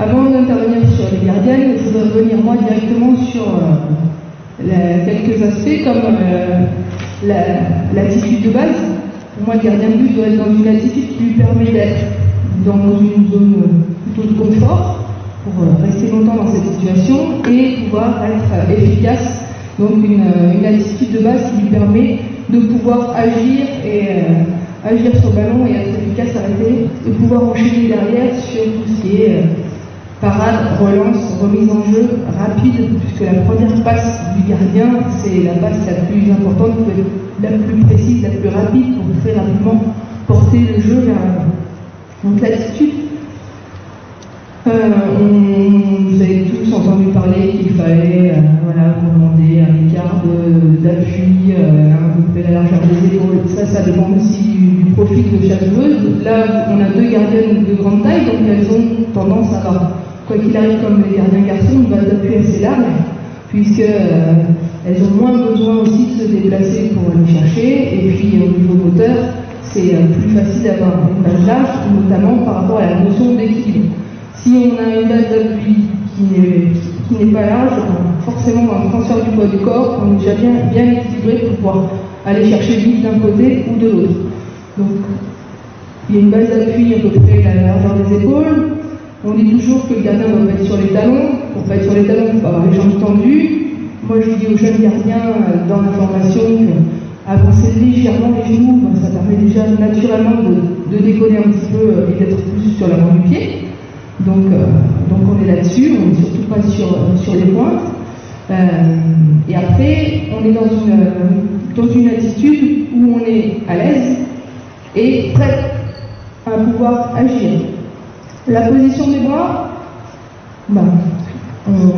Avant d'intervenir sur les gardiennes, je voudrais revenir moi directement sur quelques aspects comme l'attitude de base. Pour moi, le gardien de but doit être dans une attitude qui lui permet d'être dans une zone plutôt de confort pour rester longtemps dans cette situation et pouvoir être efficace. Donc une attitude de base qui lui permet de pouvoir agir sur le ballon et être efficace, arrêter, et pouvoir enchaîner derrière sur tout ce qui est parade, relance, remise en jeu rapide, puisque la première passe du gardien, c'est la passe la plus importante, la plus précise, la plus rapide pour très rapidement porter le jeu vers l'avant. Donc l'attitude, vous avez tous entendu parler qu'il fallait commander un écart d'appui, un peu la largeur des épaules. Ça dépend aussi du profil de chaque joueuse. Là, on a deux gardiennes de grande taille, donc elles ont tendance à avoir, quoi qu'il arrive, comme les gardiens garçons, une base d'appui assez large, puisqu'elles ont moins besoin aussi de se déplacer pour aller chercher, et puis au niveau moteur, c'est plus facile d'avoir une base large, notamment par rapport à la notion d'équilibre. Si on a une base d'appui qui n'est pas large, forcément dans le transfert du poids du corps, on est déjà bien équilibré pour pouvoir aller chercher vite d'un côté ou de l'autre. Donc il y a une base d'appui à peu près la largeur des épaules. On dit toujours que le gardien doit pas être sur les talons. Pour pas être sur les talons, il faut avoir les jambes tendues. Moi je dis aux jeunes gardiens dans la formation qu'avancer légèrement les genoux, ça permet déjà naturellement de décoller un petit peu et d'être plus sur l'avant du pied. Donc on est là-dessus, on n'est surtout pas sur les pointes. Et après, on est dans une attitude où on est à l'aise et prêt à pouvoir agir. La position des bras,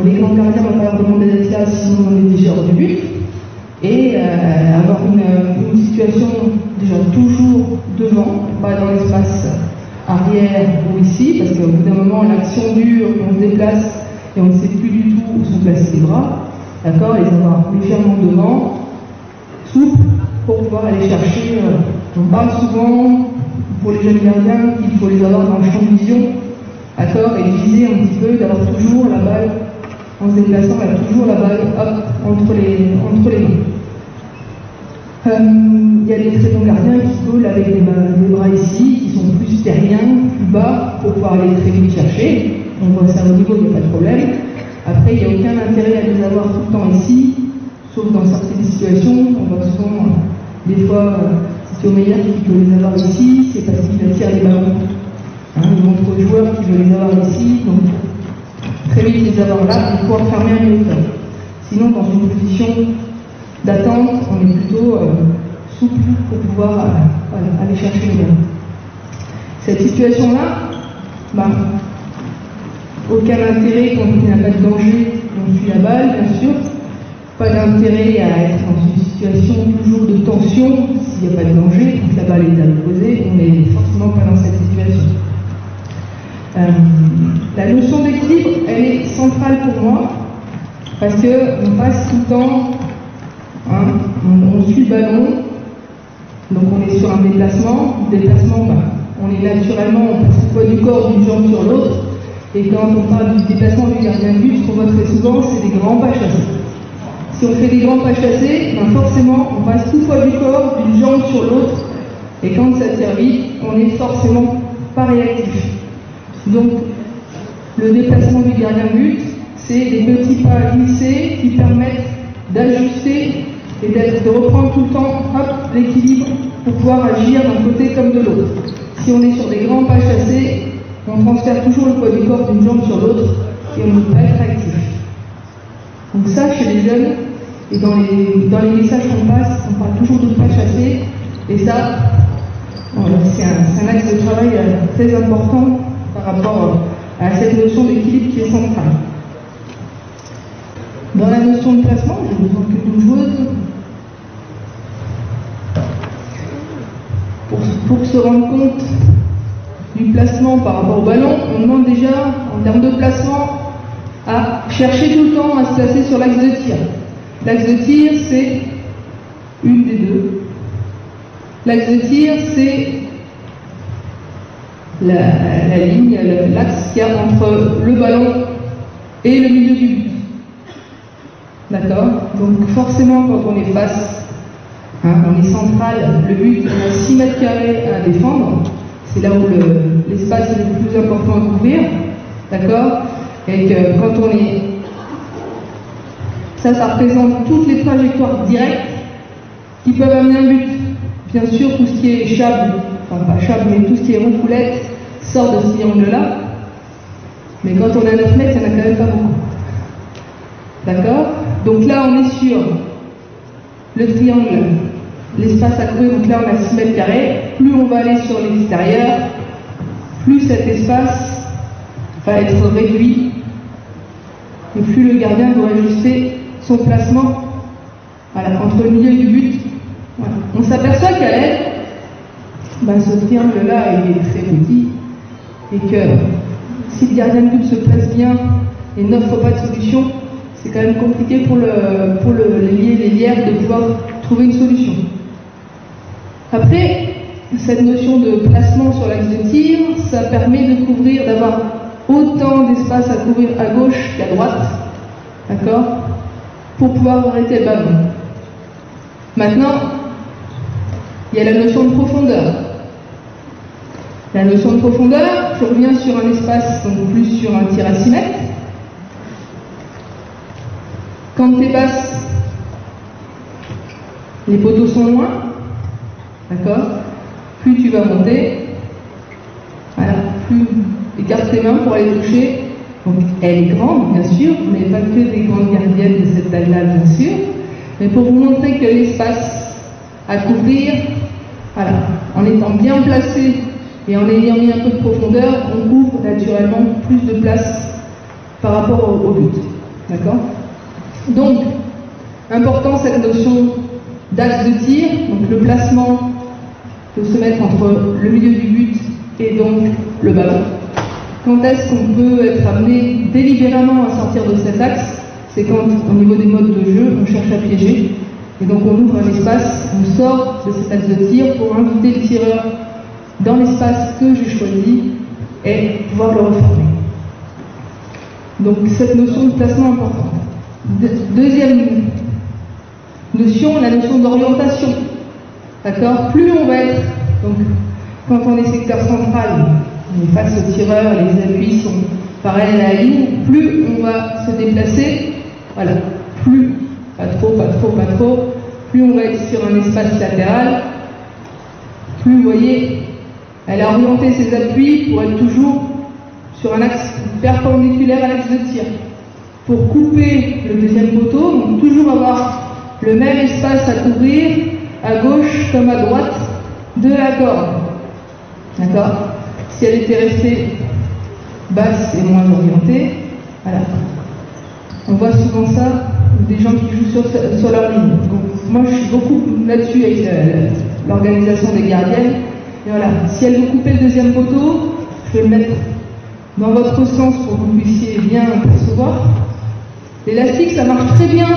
les grands gardiens vont pas leur demander d'être là, sinon on est déjà hors du but. Et avoir une situation déjà toujours devant, pas dans l'espace arrière ou ici, parce qu'au bout d'un moment, l'action dure, on se déplace et on ne sait plus du tout où sont placés les bras, d'accord, les avoir légèrement devant, souple, pour pouvoir aller chercher. On parle souvent, pour les jeunes gardiens, qu'il faut les avoir dans le champ de vision, d'accord, et viser un petit peu, d'avoir toujours la balle, en se déplaçant, toujours la balle, hop, entre les mains. Il y a des très bons gardiens qui collent avec les bras ici, qui sont plus terriens, plus bas, pour pouvoir aller très vite chercher. On voit ça au niveau, il n'y a pas de problème. Après, il n'y a aucun intérêt à les avoir tout le temps ici, sauf dans certaines situations. On voit souvent, des fois, c'est Théo Meyer qui peut les avoir ici, c'est parce qu'il attire les ballons. Il montre aux joueurs qui veulent les avoir ici, donc très vite les avoir là et pouvoir fermer un milieu. Sinon, dans une position d'attente, on est plutôt souple pour pouvoir aller chercher les ballons. Cette situation-là, aucun intérêt quand il n'y a pas de danger, on suit la balle, bien sûr. Pas d'intérêt à être dans une situation toujours de tension s'il n'y a pas de danger, quand la balle est à l'opposé, on n'est forcément pas dans cette situation. La notion d'équilibre, elle est centrale pour moi, parce qu'on passe tout le temps, on suit le ballon, donc on est sur un déplacement, on est naturellement, on passe le poids du corps d'une jambe sur l'autre, et quand on parle du déplacement du gardien de but, ce qu'on voit très souvent, c'est des grands pas chassés. Si on fait des grands pas chassés, forcément, on passe tout le poids du corps d'une jambe sur l'autre, et quand ça tire vite, on n'est forcément pas réactif. Donc, le déplacement du gardien de but, c'est des petits pas glissés qui permettent d'ajuster et de reprendre tout le temps l'équilibre pour pouvoir agir d'un côté comme de l'autre. Si on est sur des grands pas chassés, on transfère toujours le poids du corps d'une jambe sur l'autre et on ne peut pas être actif. Donc ça, chez les jeunes, et dans les messages qu'on passe, on parle toujours de pas chassés, et ça, c'est un axe de travail très important par rapport à cette notion d'équilibre qui est centrale. Dans la notion de placement, j'ai besoin que d'une joueuse. Pour se rendre compte du placement par rapport au ballon, on demande déjà, en termes de placement, à chercher tout le temps à se placer sur l'axe de tir. L'axe de tir, c'est une des deux. L'axe de tir, c'est la ligne, l'axe qu'il y a entre le ballon et le milieu du but. D'accord? Donc forcément, quand on est face, on est central, le but, on a 6 mètres carrés à défendre, c'est là où l'espace est le plus important à couvrir, d'accord? Et que quand on est... Ça représente toutes les trajectoires directes qui peuvent amener un but. Bien sûr, tout ce qui est chab, enfin pas chab, mais tout ce qui est ronfoulette sort de ce triangle-là. Mais quand on a 9 mètres, il n'y en a quand même pas beaucoup. D'accord? Donc là, on est sur le triangle, l'espace à couvrir. Donc là, on a 6 mètres carrés. Plus on va aller sur l'extérieur, plus cet espace va être réduit. Et plus le gardien doit ajuster son placement entre le milieu du but. Voilà. On s'aperçoit qu'à l'aide, ce triangle-là, il est très petit. Et que si le gardien de but se place bien et n'offre pas de solution, c'est quand même compliqué pour l'ailier de pouvoir trouver une solution. Après, cette notion de placement sur l'axe de tir, ça permet de couvrir, d'avoir autant d'espace à couvrir à gauche qu'à droite, d'accord, pour pouvoir arrêter le ballon. Maintenant, il y a la notion de profondeur. La notion de profondeur, je reviens sur un espace, donc plus sur un tir à 6 mètres. Quand tu es basse, les poteaux sont loin, d'accord? Plus tu vas monter, voilà, plus écarte tes mains pour aller toucher. Donc elle est grande, bien sûr, mais pas que des grandes gardiennes de cette taille-là, bien sûr. Mais pour vous montrer que l'espace à couvrir, voilà, en étant bien placé et en ayant mis un peu de profondeur, on couvre naturellement plus de place par rapport au but. D'accord? Donc, important cette notion d'axe de tir, donc le placement peut se mettre entre le milieu du but et donc le ballon. Quand est-ce qu'on peut être amené délibérément à sortir de cet axe? C'est quand, au niveau des modes de jeu, on cherche à piéger. Et donc on ouvre un espace, on sort de cet axe de tir pour inviter le tireur dans l'espace que j'ai choisi et pouvoir le refermer. Donc cette notion de placement importante. Deuxième notion, la notion d'orientation. D'accord? Plus on va être, donc quand on est secteur central, on est face au tireur, les appuis sont parallèles à la ligne, plus on va se déplacer, voilà, plus, pas trop, plus on va être sur un espace latéral, plus vous voyez, elle a orienté ses appuis pour être toujours sur un axe perpendiculaire à l'axe de tir. Pour couper le deuxième poteau, donc toujours avoir le même espace à couvrir, à gauche comme à droite, de la corde. D'accord? Si elle était restée basse et moins orientée, voilà. On voit souvent ça, des gens qui jouent sur leur ligne. Donc, moi, je suis beaucoup là-dessus avec l'organisation des gardiennes. Et voilà, si elle veut couper le deuxième poteau, je vais le mettre dans votre sens pour que vous puissiez bien percevoir. L'élastique, ça marche très bien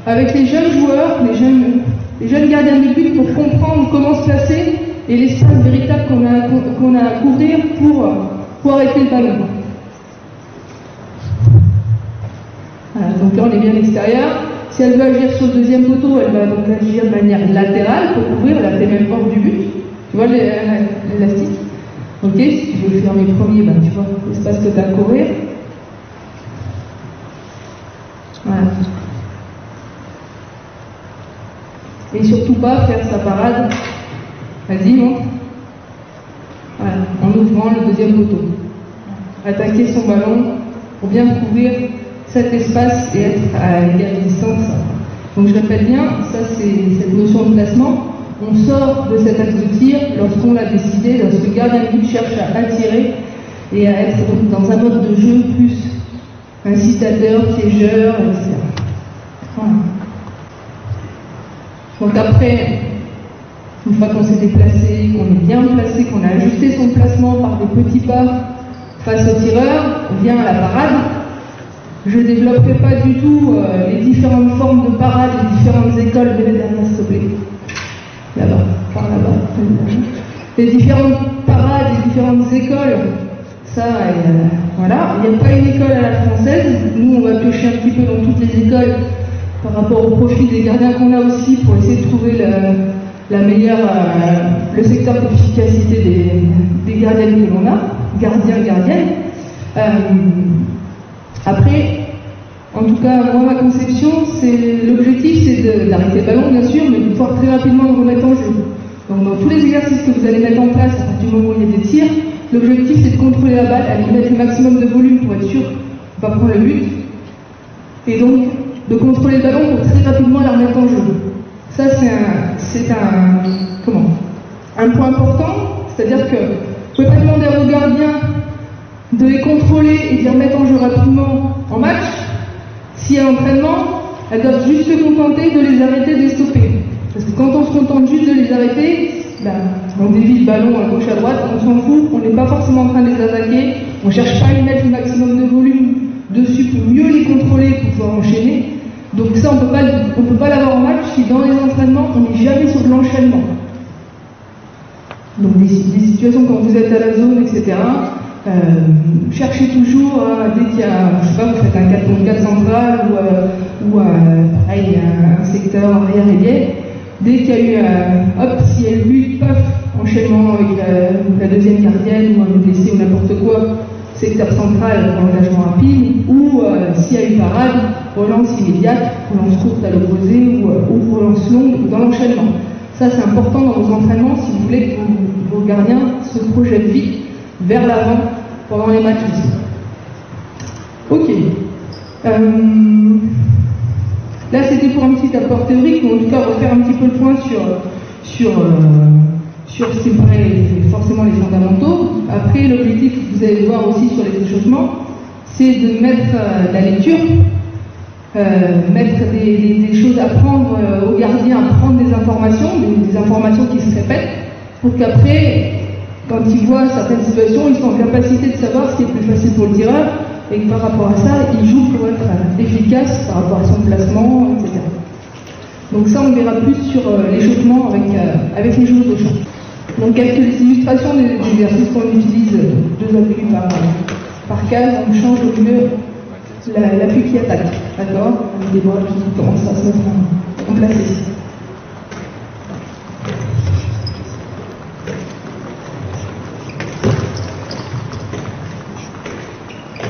avec les jeunes joueurs, les jeunes gardiens de but pour comprendre comment se placer et l'espace véritable qu'on a à couvrir pour arrêter le ballon. Voilà, donc là on est bien extérieur. Si elle veut agir sur le deuxième poteau, elle va donc agir de manière latérale pour couvrir, elle a fait même hors du but. Tu vois l'élastique? Ok, si tu veux fermer le premier, tu vois l'espace que tu as à couvrir. Voilà. Et surtout pas faire sa parade. Vas-y, monte. Voilà, en ouvrant le deuxième poteau. Attaquer son ballon pour bien couvrir cet espace et être à égale distance. Donc je répète bien, ça c'est cette notion de placement. On sort de cet axe de tir lorsqu'on l'a décidé, lorsque le gardien de but cherche à attirer et à être dans un mode de jeu plus incitateur, piégeur, etc. Voilà. Donc après, une fois qu'on s'est déplacé, qu'on est bien placé, qu'on a ajusté son placement par des petits pas face au tireur, on vient à la parade. Je ne développerai pas du tout les différentes formes de parade, les différentes écoles de l'éternel, s'il te plaît. Là-bas, par là-bas. Les différentes parades, les différentes écoles Ça, voilà. Il n'y a pas une école à la française. Nous, on va piocher un petit peu dans toutes les écoles par rapport au profil des gardiens qu'on a aussi pour essayer de trouver la meilleure, le secteur d'efficacité des gardiennes que l'on a, gardiennes. Après, en tout cas, moi, ma conception, l'objectif, c'est d'arrêter le ballon, bien sûr, mais de pouvoir très rapidement le remettre en jeu. Donc, dans tous les exercices que vous allez mettre en place, à partir du moment où il y a des tirs, l'objectif, c'est de contrôler la balle, aller mettre le maximum de volume pour être sûr qu'on va prendre le but, et donc de contrôler le ballon pour très rapidement la remettre en jeu. Ça, c'est un point important, c'est-à-dire que vous ne pouvez pas demander à vos gardiens de les contrôler et de les remettre en jeu rapidement en match. Si à l'entraînement, elles doivent juste se contenter de les arrêter, de les stopper. Parce que quand on se contente juste de les arrêter, on dévie le ballon à gauche à droite, on s'en fout, on n'est pas forcément en train de les attaquer, on ne cherche pas à y mettre le maximum de volume dessus pour mieux les contrôler, pour pouvoir enchaîner. Donc ça, on ne peut pas l'avoir en match si dans les entraînements, on n'est jamais sur de l'enchaînement. Donc des situations quand vous êtes à la zone, etc., cherchez toujours, dès qu'il y a, je sais pas, vous faites un 4 contre 4 central ou pareil, un secteur arrière-ailier, dès qu'il y a eu, s'il y a eu but, enchaînement avec la deuxième gardienne ou un blessé ou n'importe quoi, secteur central, engagement rapide, ou s'il y a eu parade, relance immédiate, relance courte à l'opposé ou relance longue dans l'enchaînement. Ça, c'est important dans vos entraînements si vous voulez que vos gardiens se projettent vite vers l'avant pendant les matchs aussi. Ok. Là, c'était pour un petit apport théorique, mais en tout cas, refaire un petit peu le point sur ce qui me paraît forcément les fondamentaux. Après, l'objectif que vous allez voir aussi sur les échauffements, c'est de mettre la lecture, mettre des choses à prendre aux gardiens, à prendre des informations qui se répètent, pour qu'après, quand ils voient certaines situations, ils sont en capacité de savoir ce qui est plus facile pour le tireur, et que par rapport à ça, ils jouent pour être efficaces par rapport à son placement, etc. Donc ça, on verra plus sur l'échauffement avec les joueurs de champ. Donc quelques illustrations des exercices qu'on utilise, 2 appuis par case, on change au mieux l'appui qui attaque, d'accord, avec des bras qui commencent à se mettre en place ici.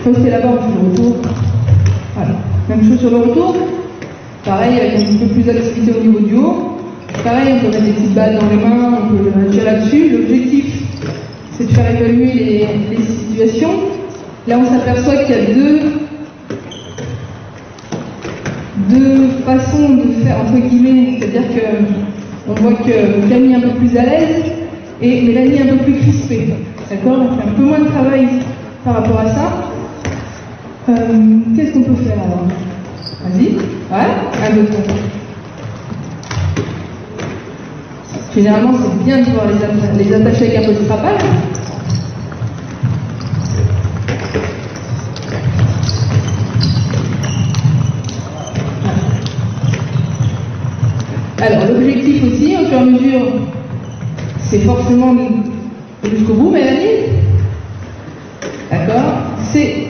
Postez la barre sur le retour. Voilà. Même chose sur le retour. Pareil, avec un petit peu plus d'activité au niveau du haut. Pareil, on peut mettre des petites balles dans les mains, on peut agir là-dessus. L'objectif, c'est de faire évaluer les situations. Là, on s'aperçoit qu'il y a deux façons de faire, entre guillemets, c'est-à-dire qu'on voit que Camille est un peu plus à l'aise et Mélanie est un peu plus crispée. D'accord? On fait un peu moins de travail par rapport à ça. Qu'est-ce qu'on peut faire alors? Vas-y. Ouais, un autre. Généralement, c'est bien de pouvoir les attacher avec un peu de strapage. Alors, l'objectif aussi, au fur et à mesure, c'est forcément jusqu'au bout, Mélanie. D'accord? C'est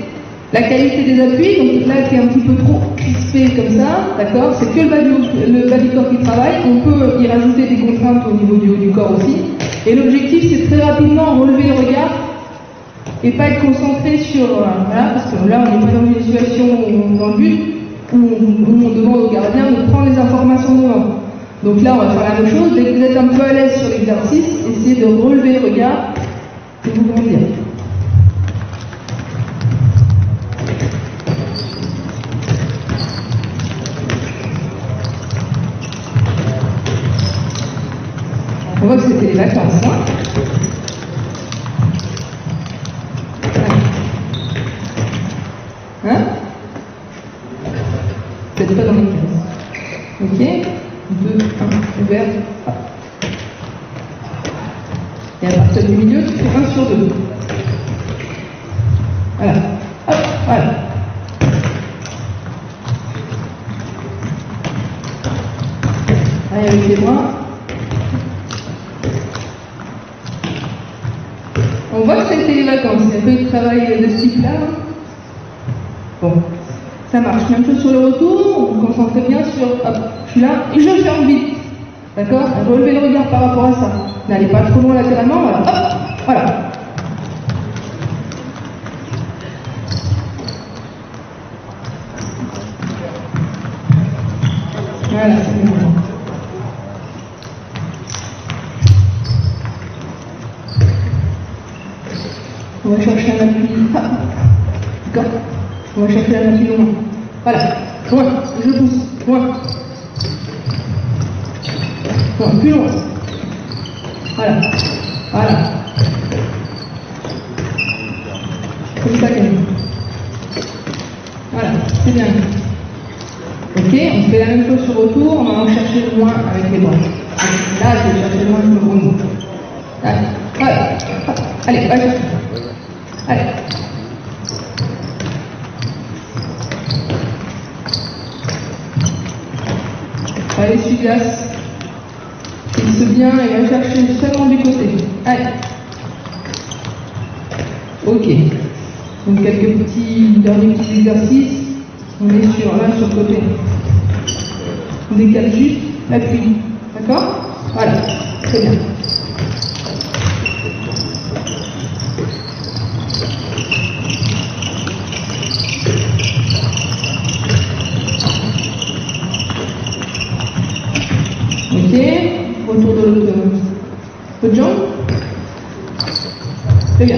la qualité des appuis, donc là, c'est un petit peu trop crispé comme ça, d'accord? C'est que le bas du corps qui travaille, on peut y rajouter des contraintes au niveau du haut du corps aussi. Et l'objectif, c'est très rapidement relever le regard et pas être concentré sur, voilà, parce que là, on n'est pas dans une situation dans le but où on demande au gardien de prendre les informations devant. Donc là, on va faire la même chose. Dès que vous êtes un peu à l'aise sur l'exercice, essayez de relever le regard et vous grandir. On voit que c'était les vacances, hein? Hein? Peut-être pas dans les cases. Ok? 2, 1, ouvert. Hop. Et à partir du milieu, tu fais 1 sur 2. Voilà. Hop, voilà. Allez, avec les bras. On voit que c'était les vacances, il y a un peu de travail de ce type-là. Bon, ça marche. Même chose sur le retour, on vous concentre bien sur, hop, je suis là, et je ferme vite. D'accord? Relevez le regard par rapport à ça. N'allez pas trop loin latéralement, voilà. Hop, voilà. Voilà, c'est bien. On va chercher un appui. Ah. D'accord. On va chercher un appui loin. Voilà. Loin. Je pousse. Loin. Loin. Plus loin. Voilà. Voilà. Comme ça, comme voilà. C'est bien. Ok, on fait la même chose sur retour, on va en chercher loin avec les bras. Là, je vais chercher loin avec le gros. Allez, voilà. Allez, va chercher. Allez. Allez, essuie-glace. Fixe bien et va chercher seulement du côté. Allez. Ok. Donc quelques derniers petits exercices. On est sur là, sur le côté. On décale juste l'appui. D'accord? Voilà. Très bien. Ok. Retour de l'autre jambe. Très bien.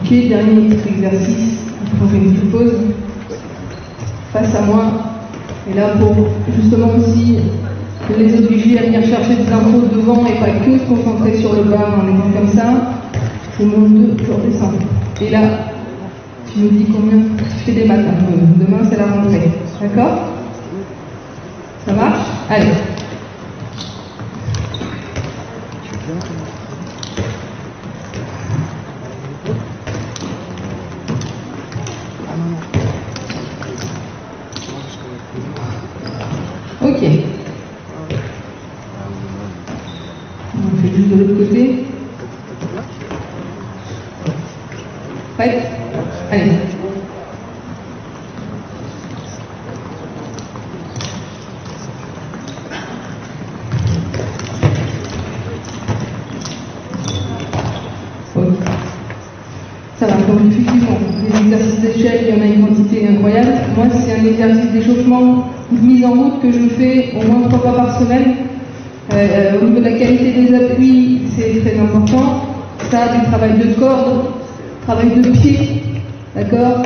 Ok, dernier exercice, on fait une petite pause, face à moi, et là pour justement aussi les obliger à venir chercher des infos devant et pas que se concentrer sur le bas en étant comme ça, je monte 2, je redescends. Et là, tu me dis combien tu fais des maths un peu, demain c'est la rentrée, d'accord? Ça marche? Allez. Ok. On fait juste de l'autre côté. Prête? Allez. Ok. Ça va, donc effectivement, les exercices d'échelle, il y en a une quantité incroyable. Moi, c'est un exercice d'échauffement de mise en route que je fais au moins 3 fois par semaine. Au niveau de la qualité des appuis, c'est très important. Ça, du travail de corde, travail de pied, d'accord?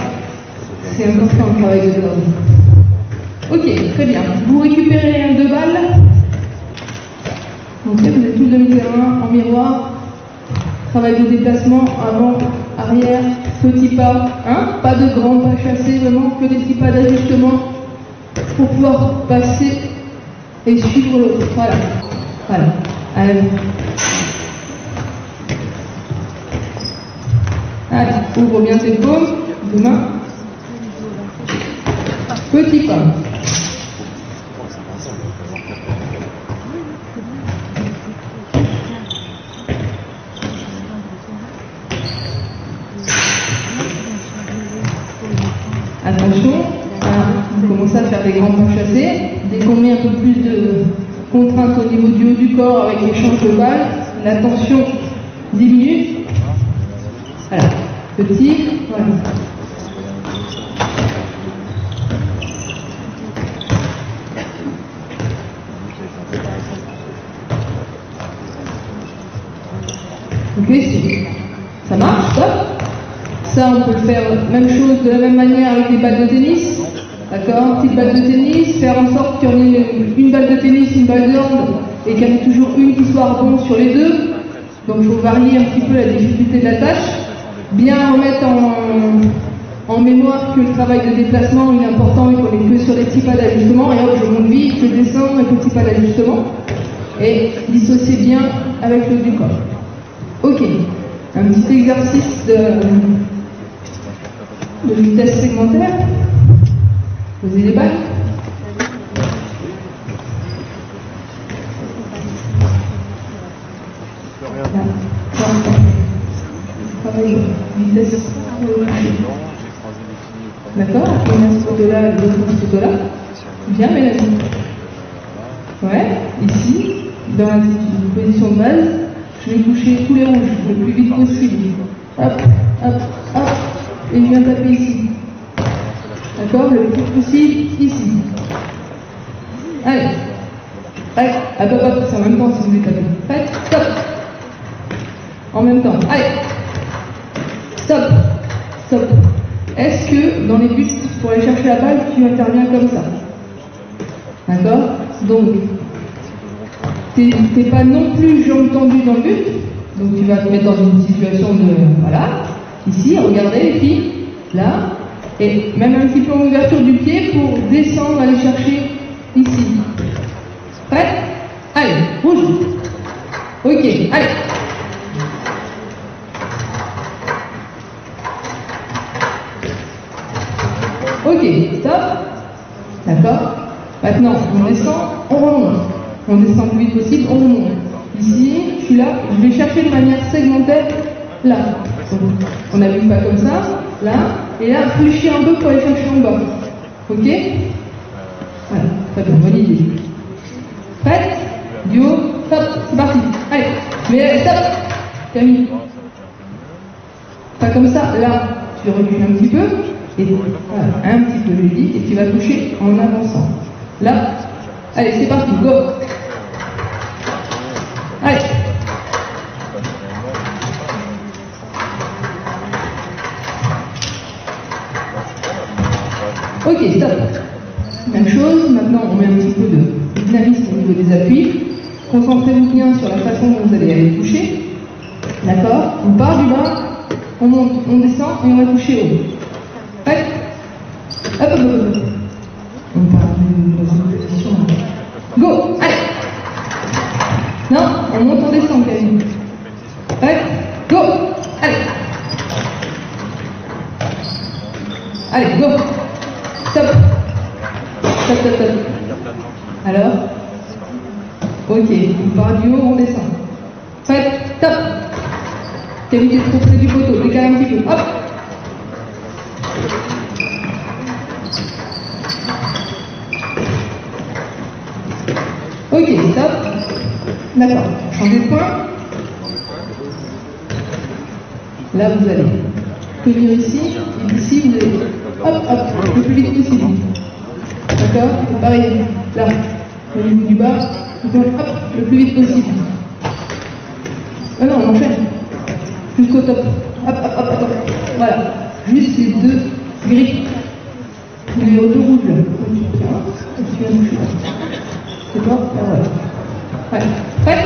C'est important le travail de corde. Ok, très bien. Vous récupérez un 2 balles. Donc, vous êtes tout demi-terrain en miroir. Travail de déplacement avant, arrière, petit pas. Hein? Pas de grands pas chassés, vraiment que des petits pas d'ajustement pour pouvoir passer et suivre l'autre. Voilà. Voilà. Allez. Allez, ouvre bien tes paumes, deux mains. Petit pas. Attention, on commence à faire des grands pas chassés. Dès qu'on met un peu plus de contrainte au niveau du haut du corps avec l'échange de balles, la tension diminue. Voilà, petit, voilà. Ok, ça marche, top. Ça, on peut le faire même chose de la même manière avec les balles de tennis. D'accord, petite balle de tennis, faire en sorte qu'il y en ait une balle de tennis, une balle d'orgue, et qu'il y en ait toujours une qui soit rebond sur les deux. Donc il faut varier un petit peu la difficulté de la tâche. Bien remettre en mémoire que le travail de déplacement il est important et qu'on est que sur les petits pas d'ajustement. Et hop, je monte vite, je descends, un petit pas d'ajustement. Et dissocier bien avec le haut du corps. Ok. un petit exercice de vitesse segmentaire. Posez les balles. Vitesse. D'accord, une photo là, l'autre photo là. Bien, Mélanie. Ouais, ici, dans la position de base, je vais toucher tous les rouges le plus vite possible. Hop, hop, hop, et je viens taper ici. D'accord, le plus vite possible, ici. Allez, allez, hop, hop, hop, c'est en même temps si vous voulez taper. Allez, stop. En même temps, allez. Stop, stop. Est-ce que dans les buts, pour aller chercher la balle, tu interviens comme ça? D'accord? Donc, t'es pas non plus jambes tendues dans le but, donc tu vas te mettre dans une situation de, voilà, ici, regardez les filles, là, et même un petit peu en ouverture du pied pour descendre, aller chercher ici. Prêt? Allez, rouge. Ok, allez. Ok, stop. D'accord. Maintenant, on descend, on remonte. On descend le plus vite possible, on remonte. Ici, je suis là, je vais chercher de manière segmentaire, là. Donc, on appuie pas comme ça, là, et là, fléchir un peu pour aller chercher en bas. Ok? Voilà, très bien, bonne idée. Prête? Duo, stop, c'est parti. Allez, mais stop. Camille. Pas comme ça, là, tu recules un petit peu. Et voilà, un petit peu, je dis, et tu vas toucher en avançant. Là, allez, c'est parti, go. Allez. Ok, stop. Même chose, maintenant on met un petit peu de dynamisme au niveau des appuis. Concentrez-vous bien sur la façon dont vous allez aller toucher. D'accord? On part du bas, on monte, on descend et on va toucher haut. Allez. Hop, hop, hop. On part dans une position. Go. Allez. Non, on monte, on descend, Camille. Allez. Go. Allez. Allez, go. Stop. Stop, stop, stop. Alors. Ok, on part du haut, on descend. Prêt. Stop. Camille, t'es trop près du poteau, décale un petit peu. Hop. Ok, stop. D'accord. Changez de point. Là, vous allez tenir ici, et ici, vous allez hop, hop, le plus vite possible. D'accord? Pareil, là, au niveau du bas, hop, le plus vite possible. Ah non, on enchaîne. Jusqu'au top. Hop, hop, hop, hop. Voilà. Juste les deux grippes. Les deux rouges là. Tu viens toucher. C'est bon? Ah, voilà. Ouais. Prêt?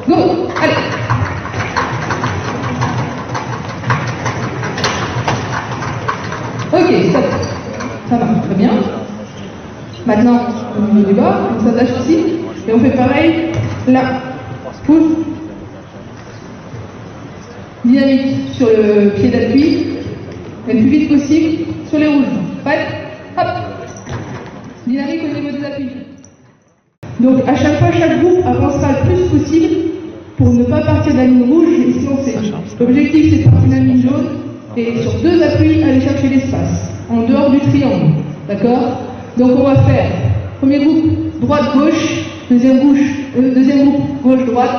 Go! Allez! Ok, stop. Ça marche très bien. Maintenant, au niveau du bas, on s'attache ici. Et on fait pareil. Là. Pousse. Dynamique sur le pied d'appui. Et le plus vite possible sur les rouges. Prêt? Hop! Dynamique au niveau des appuis. Donc à chaque fois, chaque groupe avancera le plus possible pour ne pas partir de la ligne rouge et se lancer. L'objectif, c'est de partir de la ligne jaune et sur deux appuis, aller chercher l'espace, en dehors du triangle. D'accord? Donc on va faire, premier groupe, droite-gauche, deuxième groupe, gauche-droite,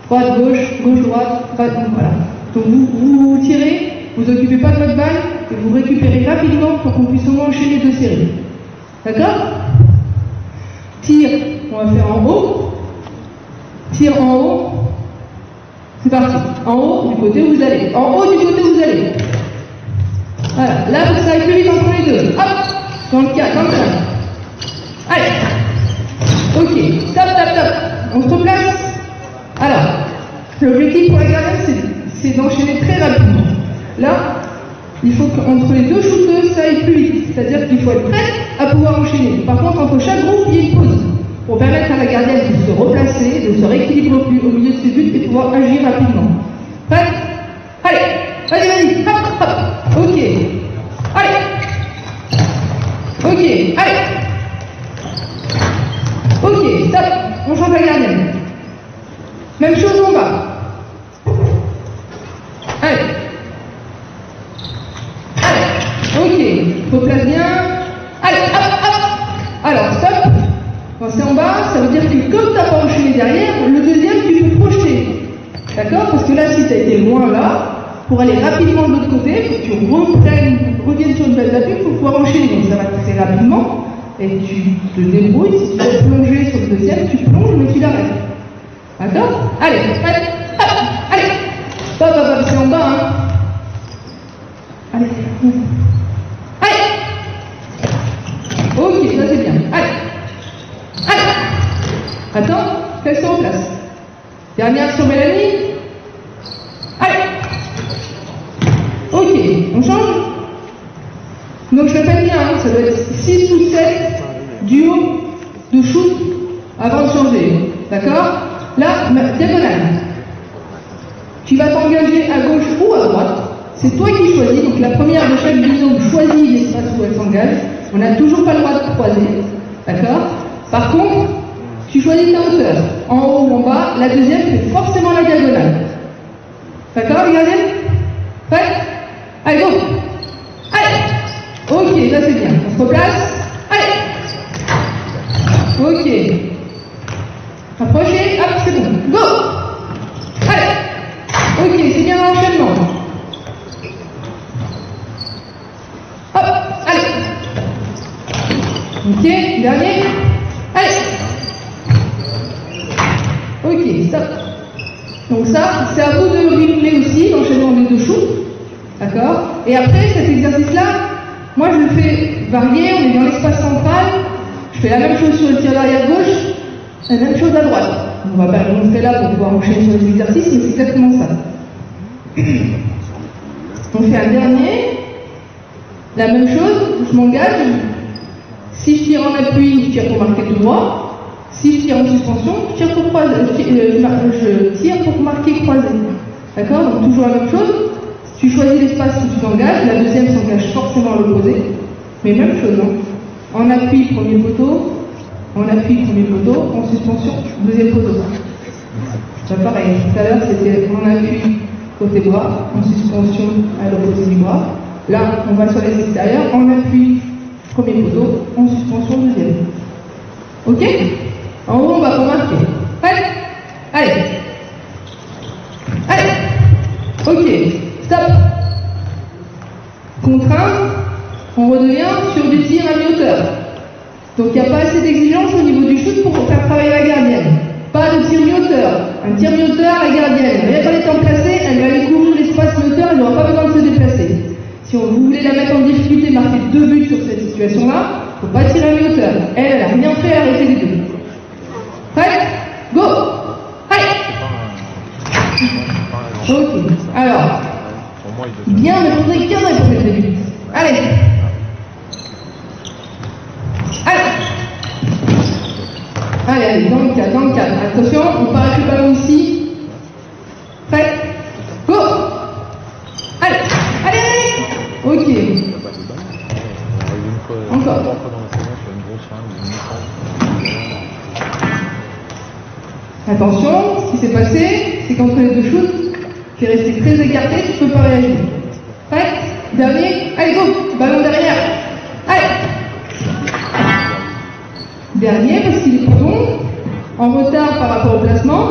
droite-gauche, gauche-droite, droite, voilà. Donc vous tirez, vous occupez pas de votre balle et vous récupérez rapidement pour qu'on puisse au moins enchaîner deux séries. D'accord? Tire, on va faire en haut. Tire en haut. C'est parti. En haut, du côté où vous allez. En haut, du côté où vous allez. Voilà. Là, ça va plus vite entre les deux. Hop. Dans le cas, comme ça. Allez. Ok. Stop, stop, stop. On se replace. Alors, l'objectif pour la gardien, c'est d'enchaîner très rapidement. Là, il faut qu'entre les deux shooteuses, ça aille plus vite. C'est-à-dire qu'il faut être prêt à pouvoir enchaîner. Par contre, entre chaque groupe, il y a une pause pour permettre à la gardienne de se replacer, de se rééquilibrer au milieu de ses buts et pouvoir agir rapidement. Prêt? vas-y, vas-y, hop, hop, ok. Allez. Ok, allez. Ok, stop, on change la gardienne. Même chose en bas. Allez. Allez. Ok, replace bien. Allez, hop, hop. Alors, stop. Quand c'est en bas, ça veut dire que comme tu n'as pas enchaîné derrière, le deuxième, tu peux projeter. D'accord? Parce que là, si tu as été loin là, pour aller rapidement de l'autre côté, faut que tu reviennes sur une balle d'appui pour pouvoir enchaîner. Donc ça va très rapidement. Et tu te débrouilles. Si tu veux plonger sur le deuxième, tu plonges, mais tu l'arrêtes. D'accord? Allez, allez, hop, allez. Hop, hop, hop, c'est en bas, hein. Allez. Allez. Ok, ça c'est bien. Allez. Allez. Attends, reste en place. Dernière sur Mélanie. Allez. Ok, on change. Donc je répète bien, hein, ça doit être 6 ou 7 duos de shoot avant de changer. D'accord? Là, diagonale. Tu vas t'engager à gauche ou à droite. C'est toi qui choisis. Donc la première de chaque binôme choisit l'espace où elle s'engage. On n'a toujours pas le droit de croiser. D'accord? Par contre, tu choisis ta hauteur. En haut ou en bas. La deuxième, c'est forcément la diagonale. D'accord, les gardiens? Prêt? Allez, go! Allez! Ok, ça c'est bien. On se replace. Allez! Ok. Approchez, hop, c'est bon. Go! Allez! Ok, c'est bien l'enchaînement. Hop, allez! Ok, dernier. Allez! Ok, stop. Donc ça, c'est à vous de replay aussi, l'enchaînement des deux shoots. D'accord? Et après, cet exercice-là, moi je le fais varier, on est dans l'espace central, je fais la même chose sur le tir d'arrière gauche, la même chose à droite. On va pas le montrer là pour pouvoir enchaîner sur les exercices, mais c'est exactement ça. On fait un dernier, la même chose, je m'engage. Si je tire en appui, je tire pour marquer tout droit. Si je tire en suspension, je tire pour marquer croisé. D'accord? Donc toujours la même chose. Tu choisis l'espace où tu t'engages, la deuxième s'engage forcément à l'opposé. Mais même chose, hein. En appui, premier poteau. En appui, premier poteau. En suspension, deuxième poteau. C'est pareil. Tout à l'heure, c'était en appui, côté bras. En suspension, à l'opposé du bras. Là, on va sur les extérieurs. En appui, premier poteau. En suspension, deuxième. Ok? En haut, on va remarquer. Prêt? Allez. Allez. Ok. Stop. Contrainte. On redevient sur du tir à mi-hauteur. Donc il n'y a pas assez d'exigence au niveau du shoot pour faire travailler la gardienne. Pas de tir mi-hauteur. Un tir mi-hauteur, la gardienne, elle va pas l'étant placée, elle va aller couvrir l'espace mi-hauteur, elle n'aura pas besoin de se déplacer. Si vous voulez la mettre en difficulté, marquer 2 buts sur cette situation-là, il ne faut pas tirer à mi-hauteur. Elle n'a rien fait à arrêter les deux. Prêt? Go! Allez! Ok. Alors, bien, mais il faudrait cadrer pour mettre les buts. Allez! Allez! Allez, allez, dans le cadre, dans le cadre. Attention, on part avec le ballon ici. Prêt? Go! Allez! Allez, allez! Ok. Encore. Attention, ce qui s'est passé, c'est qu'entre les deux shoots, tu es resté très écarté, tu ne peux pas réagir. Prêt? Dernier, allez go! Ballon derrière. Allez! Dernier parce qu'il est trop long, en retard par rapport au placement.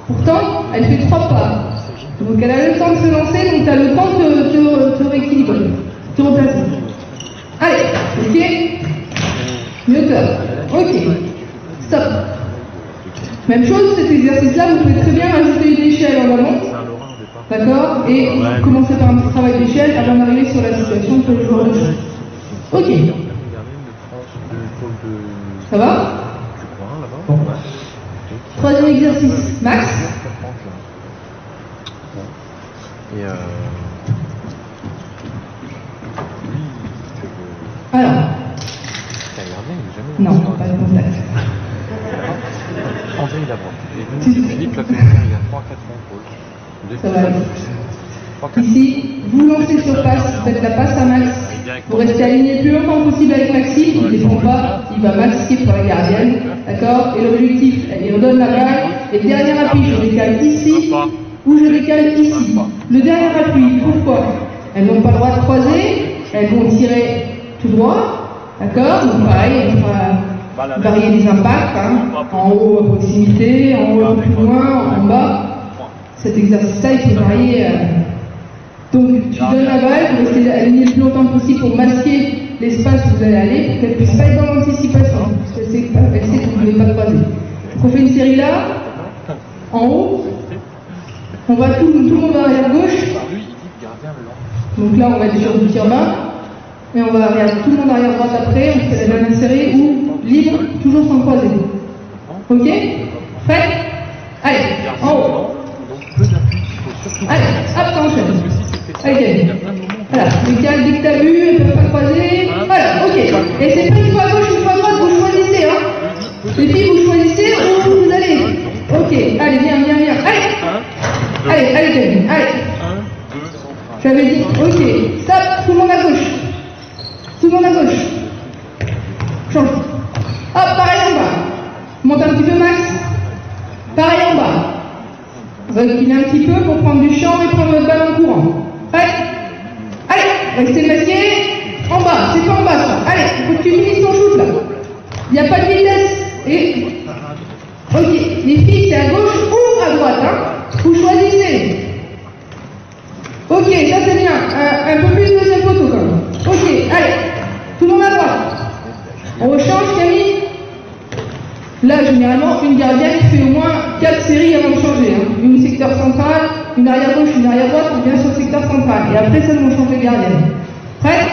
Pourtant, elle fait 3 pas. Donc elle a le temps de se lancer, donc tu as le temps de te rééquilibrer, te replacer. Allez, ok? Mi-hauteur. Ok. Stop. Même chose, cet exercice-là, vous pouvez très bien rajouter une échelle en amont. D'accord? Et commencer par un petit travail d'échelle avant d'arriver sur la situation pour le joueur de jeu. Ok. Ça va? Troisième exercice. Max? Alors. Non, pas de contact. André d'abord. Philippe l'a fait il y a 3-4 contrôles. Ça va aller. Ici, vous lancez sur passe, vous faites la passe à Max, vous restez aligné le plus longtemps possible avec Maxime, il ne défend pas, il va Max skip pour la gardienne, d'accord? Et l'objectif, il redonne la balle, et le dernier appui, je décale ici, ou je décale ici. Le dernier appui, pourquoi? Elles n'ont pas le droit de croiser, elles vont tirer tout droit, d'accord? Donc pareil, on va varier les impacts, hein, en haut à proximité, en haut un peu plus loin, en bas. Cet exercice-là, il faut varier. Donc, tu donnes la balle, vous restez aligné le plus longtemps possible pour masquer l'espace où vous allez aller, pour qu'elle ne puisse pas être dans l'anticipation, parce qu'elle sait que vous ne voulez pas croiser. Donc, on fait une série là, en haut, on va tout le monde va arrière gauche. Donc là, on va être sur du tir-main, et on va arrière, tout le monde arrière droite après, on fait la dernière série ou libre, toujours sans croiser. Ok? Prêt? Allez, en haut. Allez, hop, t'enchaînes. Allez, voilà, décale, dès que t'as vu, elles peuvent pas croiser. Voilà, ok. Et c'est pas une fois à gauche, une fois à droite, vous choisissez, hein. Et puis vous choisissez où vous allez. Ok, allez, viens. Allez, Kevin, allez. J'avais dit, ok, stop, tout le monde à gauche. Tout le monde à gauche. Change. Hop, pareil en bas. Monte un petit peu, Max. Pareil en bas. Reculez un petit peu pour prendre du champ et prendre votre balle en courant. Allez, restez masqué. En bas, c'est pas en bas ça. Allez, il faut que tu finisses ton shoot là. Il n'y a pas de vitesse. Et. Ok, les filles, c'est à gauche ou à droite, hein. Vous choisissez. Ok, ça c'est bien. Un peu plus de deuxième photo quand même. Ok, allez. Tout le monde à droite. On rechange, Camille. Là, généralement, une gardienne fait au moins 4 séries avant de changer. Hein. Une secteur central, une arrière gauche, une arrière droite, on vient sur le secteur central. Et après, ça, on change de gardienne. Prête?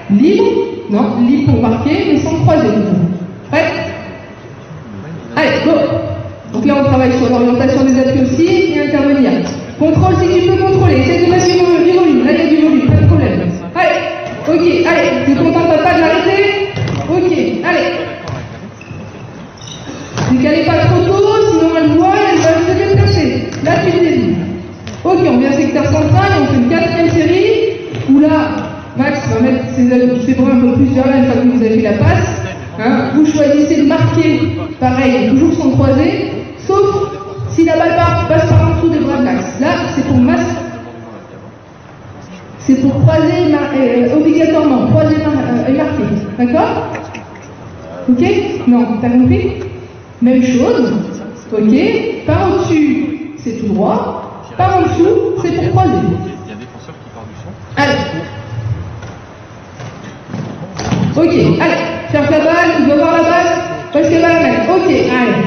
Libre? Non, libre pour marquer, mais sans croiser. Prête? Allez, go! Donc là, on travaille sur l'orientation des appuis aussi et intervenir. Contrôle si tu peux contrôler. Essaye de mettre du volume. Là, il y a du volume, pas de problème. Allez, ok, allez. Tu contentes pas de l'arrêter? Ok, allez. Décalez pas trop tôt, sinon elle voit et elle va se déplacer. Là, tu le début. Ok, on vient secteur central, on fait une 4e série, où là, Max va mettre ses bras un peu plus vers là une fois que vous avez fait la passe. Hein. Vous choisissez de marquer, pareil, toujours sans croiser, sauf si la balle passe par en dessous des bras de Max. Là, c'est pour Max. C'est pour croiser obligatoirement, croiser et marquer. D'accord? Ok? Non, t'as compris? Même chose, ok, par au-dessus, c'est tout droit, par en dessous, c'est pour croiser. Allez. Ok, allez, cherche la balle, tu dois voir la balle, parce qu'elle va la mettre. Ok, allez.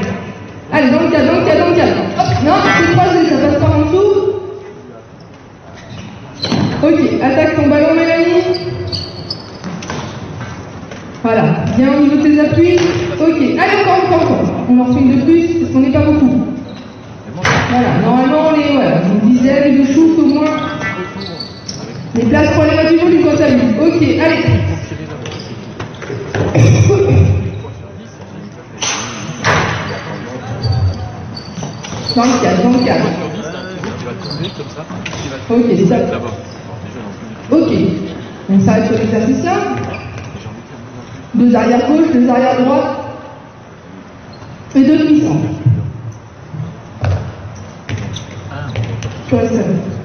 Allez, dans le cadre. Hop, non, c'est croisé, ça passe par en dessous. Ok, attaque ton ballon, Mélanie. Voilà, bien au niveau de tes appuis. Ok, allez, encore. On en fait une de plus, parce qu'on n'est pas beaucoup. Voilà, normalement, on est une dizaine de shoots au moins. Les places pour aller mettre du volume quand t'as vu. Ok, allez. Dans le cadre. Ok, stop. Ok, on s'arrête sur l'exercice là. 2 arrière gauche, 2 arrière droite. Et 2 demi-centres.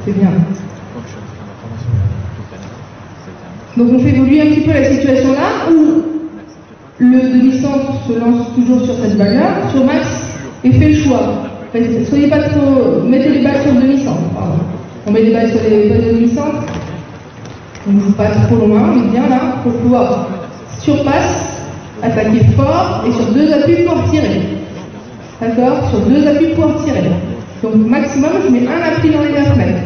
C'est bien. Donc on fait évoluer un petit peu la situation là, où le demi-centre se lance toujours sur cette balle-là, sur Max, et fait le choix. Soyez pas trop... Mettez les balles sur le demi-centre. On met les balles sur les demi-centres. On ne joue pas trop loin, mais bien là, pour pouvoir surpasse, attaquer fort, et sur 2 appuis pour tirer. D'accord? Sur 2 appuis pour tirer. Donc maximum, je mets un appui dans les 9 mètres.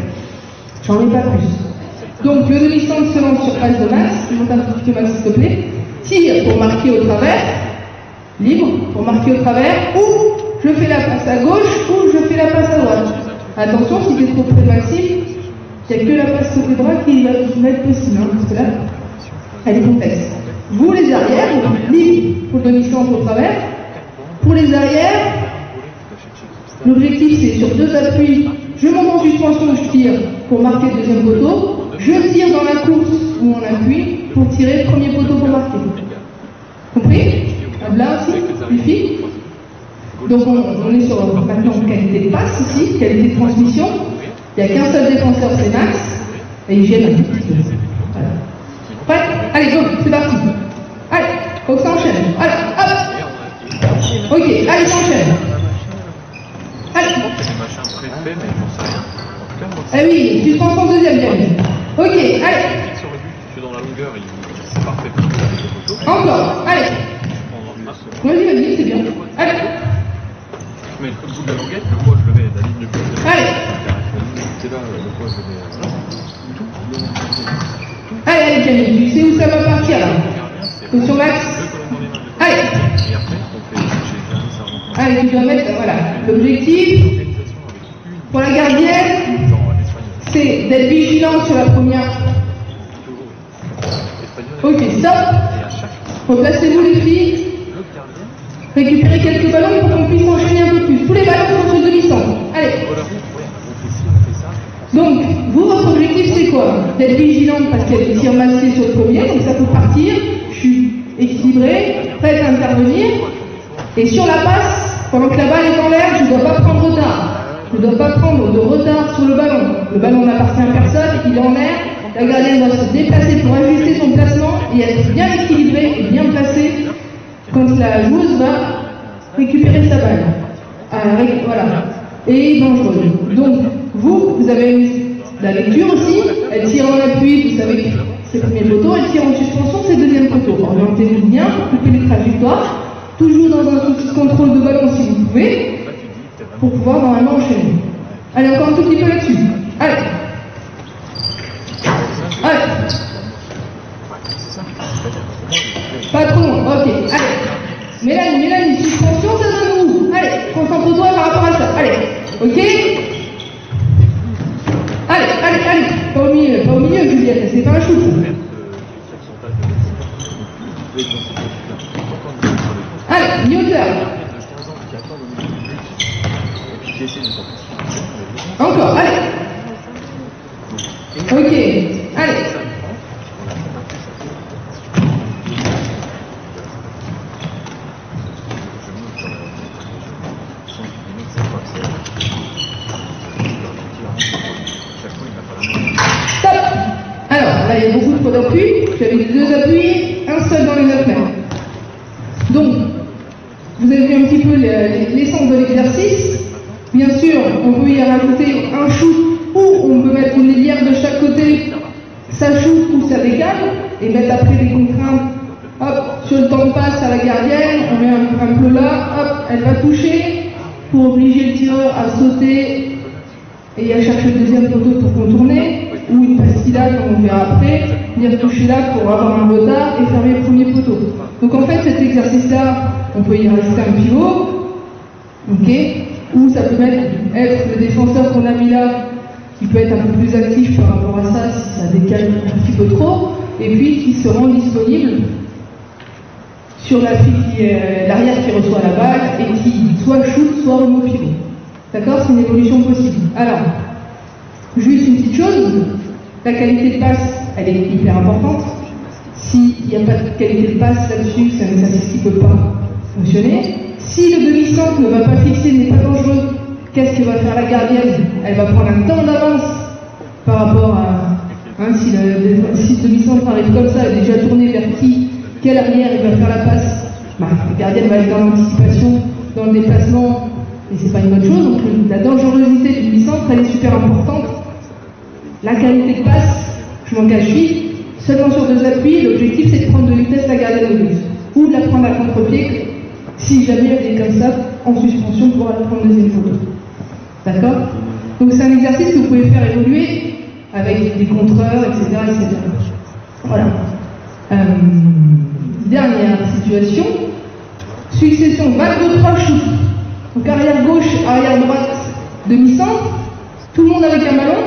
J'en ai pas plus. Donc le demi-centre se lance sur passe de Max. Monte un petit peu Max s'il te plaît. Tire pour marquer au travers. Libre pour marquer au travers. Ou je fais la passe à gauche ou je fais la passe à droite. Attention, si tu es trop près de Maxime, il n'y a que la passe côté droit qui va être possible. Hein, parce que là, elle est complexe. Vous les arrières, libre pour le demi-centre au travers. Pour les arrières, l'objectif c'est sur 2 appuis je monte en suspension, je tire pour marquer le deuxième poteau, je tire dans la course où on appuie pour tirer le premier poteau pour marquer. Compris? Là aussi, les filles. Donc on est sur maintenant qualité de passe ici, qualité de transmission. Il n'y a qu'un seul défenseur, c'est Max, et il gêne un petit peu. Voilà. Prêt? Allez, go, c'est parti. Allez, faut que ça enchaîne. Allez, hop. Ok, allez, ça enchaîne. Allez. Ah oui, suspension deuxième game. Ok, allez. Dans la longueur, c'est parfait. Encore, allez. Vas-y, c'est bien. Allez. Je mets le bout de la languette, le poids je le mets à la ligne de but. Allez. C'est là, le poids je le mets. Allez, Camille, tu sais où ça va partir là? Attention Max. Allez. Et après, on fait chez Allez, tu dois mettre, voilà. L'objectif pour la gardienne, c'est d'être vigilant sur la première. Ok, stop. Replacez-vous les filles. Récupérez quelques ballons pour qu'on puisse enchaîner un peu plus. Tous les ballons sont sur demi-centre. Allez. Donc, vous, votre objectif, c'est quoi? D'être vigilante parce qu'il y a des tirs massés sur le premier, donc ça peut partir. Je suis équilibré, prête à intervenir. Et sur la passe, pendant que la balle est en l'air, je ne dois pas prendre retard. Je ne dois pas prendre de retard sur le ballon. Le ballon n'appartient à personne, il est en l'air. La gardienne doit se déplacer pour ajuster son placement et être bien équilibrée et bien placée quand la joueuse va récupérer sa balle. Voilà. Et dangereuse. Donc, vous avez la lecture aussi. Elle tire en appui, vous savez que c'est le premier poteau. Elle tire en suspension, c'est le deuxième poteau. Orientez-vous bien pour couper les trajectoires. Toujours dans un souci de contrôle de ballon si vous pouvez, pour pouvoir normalement enchaîner. Allez, encore un tout petit peu là-dessus. Allez. Allez. Pas trop long, ok. Allez. Mélanie, suspension, ça donne où? Allez, concentre-toi par rapport à ça. Allez. Ok. Allez. Pas au milieu, Juliette, c'est pas un shoot. Allez, mi-hauteur. Encore, allez. Ok, allez. Stop. Alors, là, il y a beaucoup trop d'appui. J'avais deux appuis, un seul dans les 9 mètres. Donc, vous avez vu un petit peu l'essence de l'exercice. Bien sûr, on peut y rajouter un shoot ou on peut mettre une ailière de chaque côté, ça shoot ou ça décale, et mettre après des contraintes. Hop, sur le temps de passe à la gardienne, on met un peu là, hop, elle va toucher pour obliger le tireur à sauter et à chercher le deuxième poteau pour contourner, ou une pastilla, comme on verra après, venir toucher là pour avoir un retard et fermer le premier poteau. Donc en fait, cet exercice-là, on peut y rajouter un pivot, ok, ou ça peut être le défenseur qu'on a mis là, qui peut être un peu plus actif par rapport à ça, si ça décale un petit peu trop, et puis qui se rend disponible sur la fille l'arrière qui reçoit la balle et qui soit shoot, soit remonte pivot. D'accord? C'est une évolution possible. Alors, juste une petite chose, la qualité de passe, elle est hyper importante. S'il n'y a pas de qualité de passe là-dessus, c'est un exercice qui ne peut pas fonctionner. Si le demi-centre ne va pas fixer, n'est pas dangereux, qu'est-ce que va faire la gardienne? Elle va prendre un temps d'avance par rapport à... si le demi-centre arrive comme ça, elle est déjà tournée vers qui? Quelle arrière il va faire la passe? La gardienne va être dans l'anticipation, dans le déplacement, et c'est pas une bonne chose. Donc la dangerosité du demi-centre, elle est super importante. La qualité de passe, je m'en cache vite, seulement sur deux appuis, l'objectif c'est de prendre de vitesse la gardienne au but, ou de la prendre à contre-pied, si jamais elle est comme ça, en suspension, pour la prendre deuxième photo. D'accord? Donc c'est un exercice que vous pouvez faire évoluer avec des contreurs, etc. Voilà. Dernière situation, succession balle de 3 shoots. Donc arrière gauche, arrière droite, demi-centre, tout le monde avec un ballon.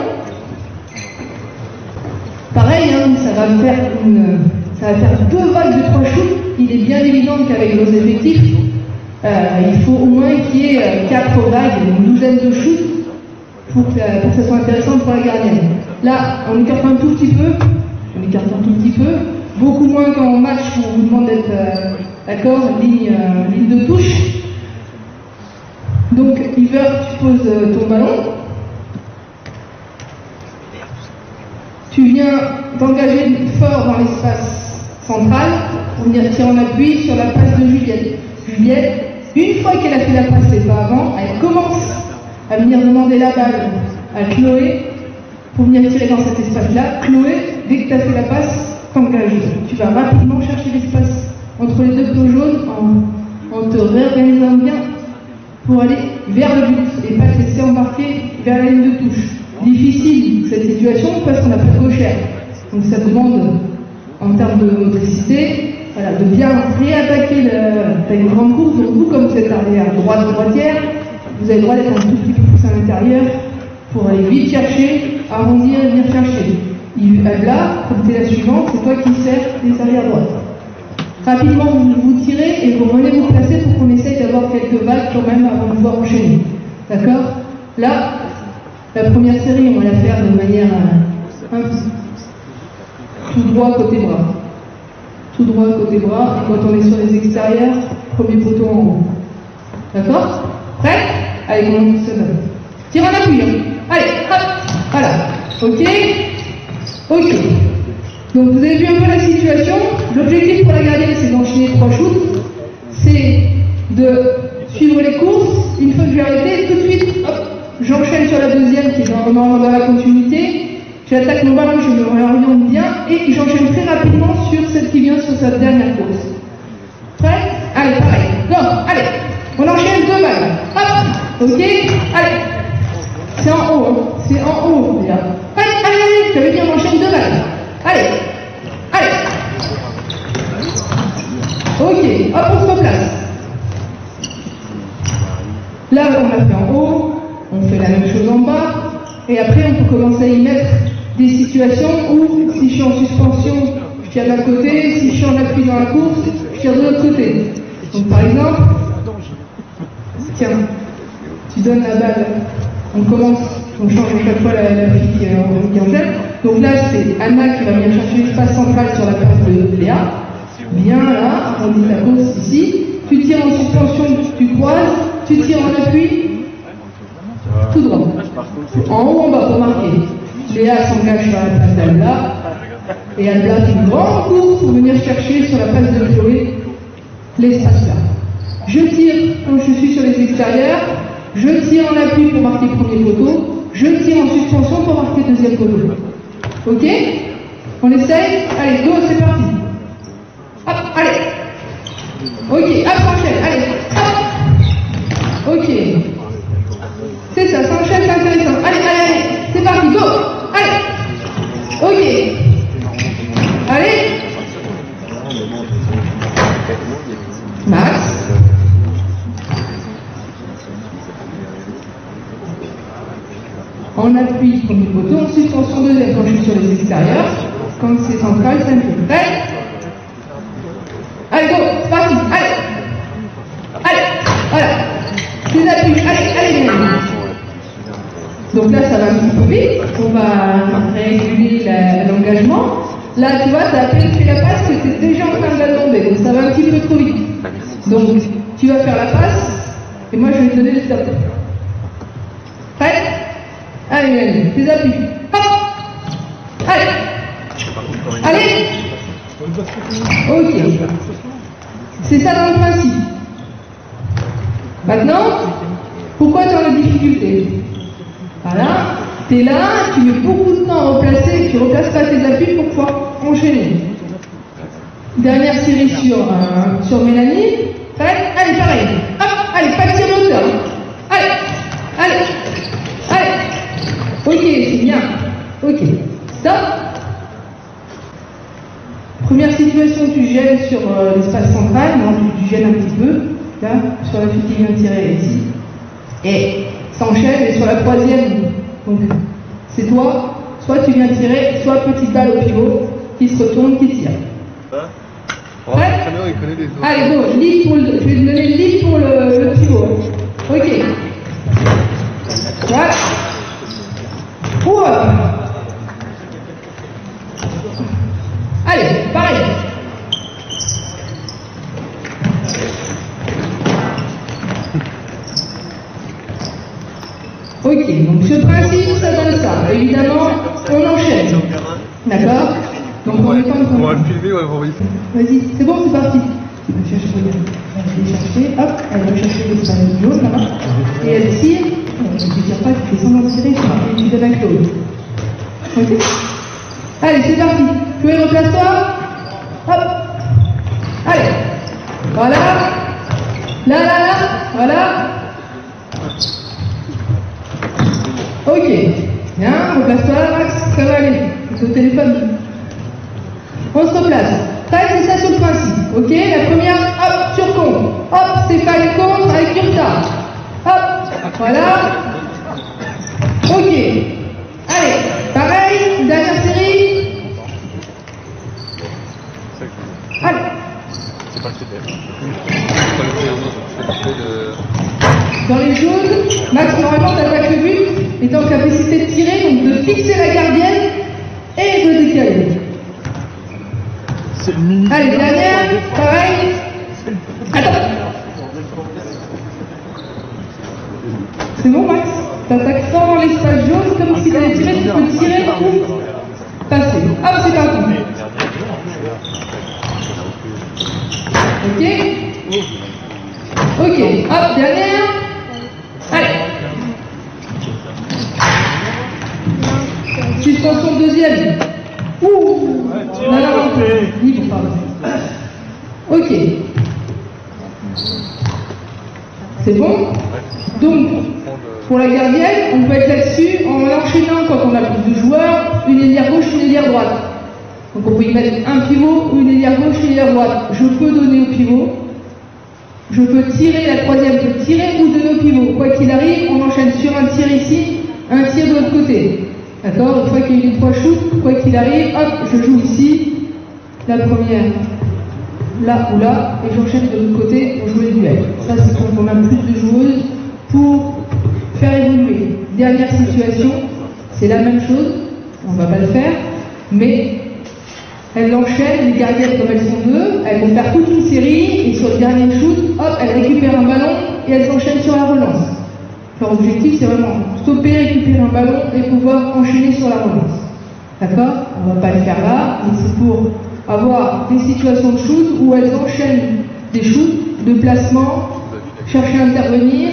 Pareil, hein, ça va faire 2 vagues de 3 shoots. Il est bien évident qu'avec nos effectifs, il faut au moins qu'il y ait 4 vagues, une douzaine de shoots pour que ça soit intéressant pour la gardienne. Là, on écarte un tout petit peu, beaucoup moins qu'en match où on vous demande d'être d'accord, ligne de touche. Donc, Iver, tu poses ton ballon. Tu viens t'engager fort dans l'espace central pour venir tirer en appui sur la passe de Juliette. Juliette, une fois qu'elle a fait la passe, et pas avant, elle commence à venir demander la balle à Chloé pour venir tirer dans cet espace-là. Chloé, dès que tu as fait la passe, t'engages. Tu vas rapidement chercher l'espace entre les deux peaux jaunes en te réorganisant bien pour aller vers le but et pas te laisser embarquer vers la ligne de touche. Difficile cette situation parce qu'on n'a pas de gauchère. Donc ça demande, en termes de motricité, voilà, de bien réattaquer une grande course. Donc vous, comme vous êtes arrière droitière, vous avez le droit d'être un tout petit peu plus à l'intérieur pour aller vite chercher, arrondir et venir chercher. Là, comme c'est la suivante, c'est toi qui sers les arrières droites. Rapidement, vous tirez et vous revenez vous placer pour qu'on essaye d'avoir quelques vagues quand même avant de pouvoir enchaîner. D'accord? Là, la première série, on va la faire de manière tout droit côté bras. Tout droit côté bras, et quand on est sur les extérieurs, premier poteau en haut. D'accord? Prêt? Allez, on monte ce note. Tire en appui. Allez, hop, voilà. Ok? Ok. Donc vous avez vu un peu la situation. L'objectif pour la gardienne, c'est d'enchaîner 3 shoots. C'est de suivre les courses. Une fois que je vais arrêter, tout de suite, hop, j'enchaîne sur la deuxième qui est normalement dans la continuité. J'attaque mon ballon, je me réoriente bien et j'enchaîne très rapidement sur celle qui vient sur sa dernière course. Prêt? Allez, pareil. Go, allez. On enchaîne 2 balles. Hop, ok, allez. C'est en haut, hein. C'est en haut, là. Allez, ça veut dire on enchaîne 2 balles. Allez, allez. Ok, hop, on se replace. Là, on l'a fait en haut, on fait la même chose en bas, et après, on peut commencer à y mettre des situations où, si je suis en suspension, je tire d'un côté, si je suis en appui dans la course, je tire de l'autre côté. Donc, par exemple, tiens, tu donnes la balle, on commence, on change à chaque fois la fille qui enchaîne. Donc là, c'est Anna qui va venir chercher l'espace central sur la passe de Léa. Bien là, on dit la course ici. Tu tires en suspension, tu croises, tu tires en appui, tout droit. En haut, en bas, pour marquer. Léa s'engage sur la passe d'Albla. Et Albla fait une grande course pour venir chercher sur la passe de Chloé l'espace là. Je tire quand je suis sur les extérieurs. Je tire en appui pour marquer premier poteau. Je tire en suspension pour marquer deuxième poteau. Ok? On essaye? Allez, go, c'est parti. Hop, allez. Ok, hop, enchaîne, allez. Hop. Ok. C'est ça, ça enchaîne, c'est intéressant. Allez, allez, allez. C'est parti, go. Allez. Ok. Allez. Max. En appui, premier poteau, en suspension deuxième quand je suis sur les extérieurs. Quand c'est central, c'est un peu prêt. Allez, go, c'est parti, allez. Allez, voilà. Les appuis, allez, allez. Donc là, ça va un petit peu vite. On va réguler l'engagement. Là, tu vois, tu as à peine fait la passe que tu es déjà en train de la tomber. Donc ça va un petit peu trop vite. Donc, tu vas faire la passe et moi, je vais te donner le stop. Prêt? Allez, allez, tes appuis. Hop. Allez. Allez. Ok. C'est ça dans le principe. Maintenant, pourquoi tu as la difficulté? Voilà. Tu es là, tu mets beaucoup de temps à replacer, tu ne replaces pas tes appuis pour pouvoir enchaîner. Dernière série sur Mélanie. Prêt? Allez, pareil. Hop. Allez, pas de tir moteur. Allez. Allez. Allez. Ok, c'est bien. Ok. Stop. Première situation, tu gênes sur l'espace central. Non, tu gênes un petit peu. Là, sur la fille qui vient tirer ici. Et s'enchaîne. Et sur la troisième, donc, c'est toi. Soit tu viens tirer, soit petite balle au pivot qui se retourne, qui tire. Prêt? Allez, go. Lead pour je vais te donner le lead pour le pivot. Ok. Voilà. Ouah. Allez, pareil. Ok, donc ce principe, ça donne ça. Évidemment, on enchaîne. D'accord? Donc en mettant le On va le filmer, ouais, on va y faire. Vas-y, c'est bon, c'est parti. Elle va chercher, hop, elle va chercher le panneau jaune là-bas. Et elle tire. Tu ne tires pas, tu fais semblant de tirer, tu donnes un close. Ok? Allez, c'est parti. Chloé, replace-toi. Hop. Allez. Voilà. Là. Voilà. Ok. Bien, replace-toi, Max. Ça va aller. C'est au téléphone. On se replace. Tac, c'est ça sur le principe. Ok, la première, hop, sur compte. Hop, Stéphane contre avec du retard. Hop, voilà. Ok. Allez, pareil, dernière série. Allez. C'est pas le CPF. C'est pas le CPF, c'est Dans les jaunes, Max, normalement, t'attaques le but, et t'as en capacité de tirer, donc de fixer la gardienne et de décaler. C'est le mini. Allez, dernière, pareil. Attends. C'est bon, Max? T'attaques fort dans l'espace jaune, comme si t'allais tirer, tu peux tirer ou passer. Hop, c'est parti. Ok? Ok, hop, dernière. Allez. Suspension deuxième. Ouh. Non, libre, pardon. Ok. C'est bon? Donc, pour la gardienne, on peut être là-dessus en enchaînant quand on a plus de joueurs, une ailière gauche, une ailière droite. Donc on peut y mettre un pivot ou une ailière gauche, une ailière droite. Je peux donner au pivot. Je peux tirer, la troisième peut tirer ou donner au pivot. Quoi qu'il arrive, on enchaîne sur un tir ici, un tir de l'autre côté. D'accord? Une fois qu'il y a eu les trois shoots, quoi qu'il arrive, hop, je joue ici, la première, là ou là, et j'enchaîne de l'autre côté pour jouer le duel. Ça, c'est quand on a plus de joueuses pour faire évoluer. Dernière situation, c'est la même chose, on va pas le faire, mais elles enchaînent, les gardiennes comme elles sont deux, elles vont faire toute une série, et sur le dernier shoot, hop, elles récupèrent un ballon et elles enchaînent sur la relance. Leur objectif, c'est vraiment stopper, récupérer un ballon et pouvoir enchaîner sur la relance. D'accord? On ne va pas le faire là, mais c'est pour avoir des situations de shoot où elles enchaînent des shoots, de placement, chercher à intervenir,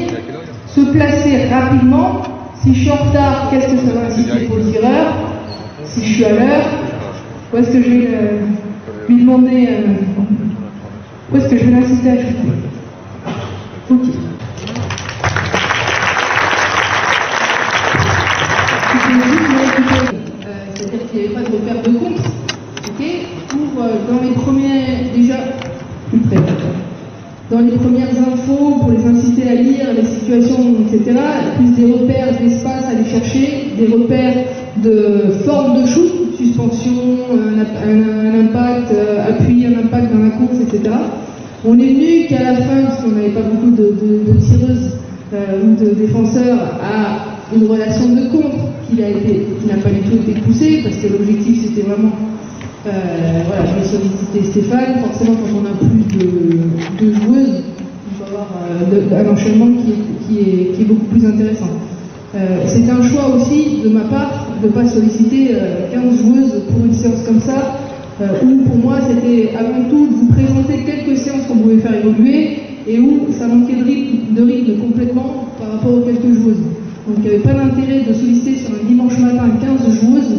se placer rapidement. Si je suis en retard, qu'est-ce que ça va inciter pour le tireur? Si je suis à l'heure, où est-ce que je vais lui demander, où est-ce que je vais l'inciter à shooter? Ok. C'est-à-dire qu'il n'y avait pas de repère de contre, okay, pour dans les premiers, déjà, plus près, dans les premières infos, pour les inciter à lire les situations, etc., plus des repères d'espace à aller chercher, des repères de forme de shoot, suspension, un impact, appui, un impact dans la course, etc. On est venu qu'à la fin, parce qu'on n'avait pas beaucoup de tireuses ou de défenseurs, à une relation de contre qui n'a pas du tout été poussée, parce que l'objectif c'était vraiment voilà, je vais solliciter Stéphane. Forcément, quand on a plus de joueuses, on peut avoir un enchaînement qui est beaucoup plus intéressant. C'est un choix aussi de ma part de ne pas solliciter 15 joueuses pour une séance comme ça, où pour moi c'était avant tout de vous présenter quelques séances qu'on pouvait faire évoluer et où ça manquait de rythme complètement par rapport aux quelques joueuses. Donc il n'y avait pas d'intérêt de solliciter sur un dimanche matin 15 joueuses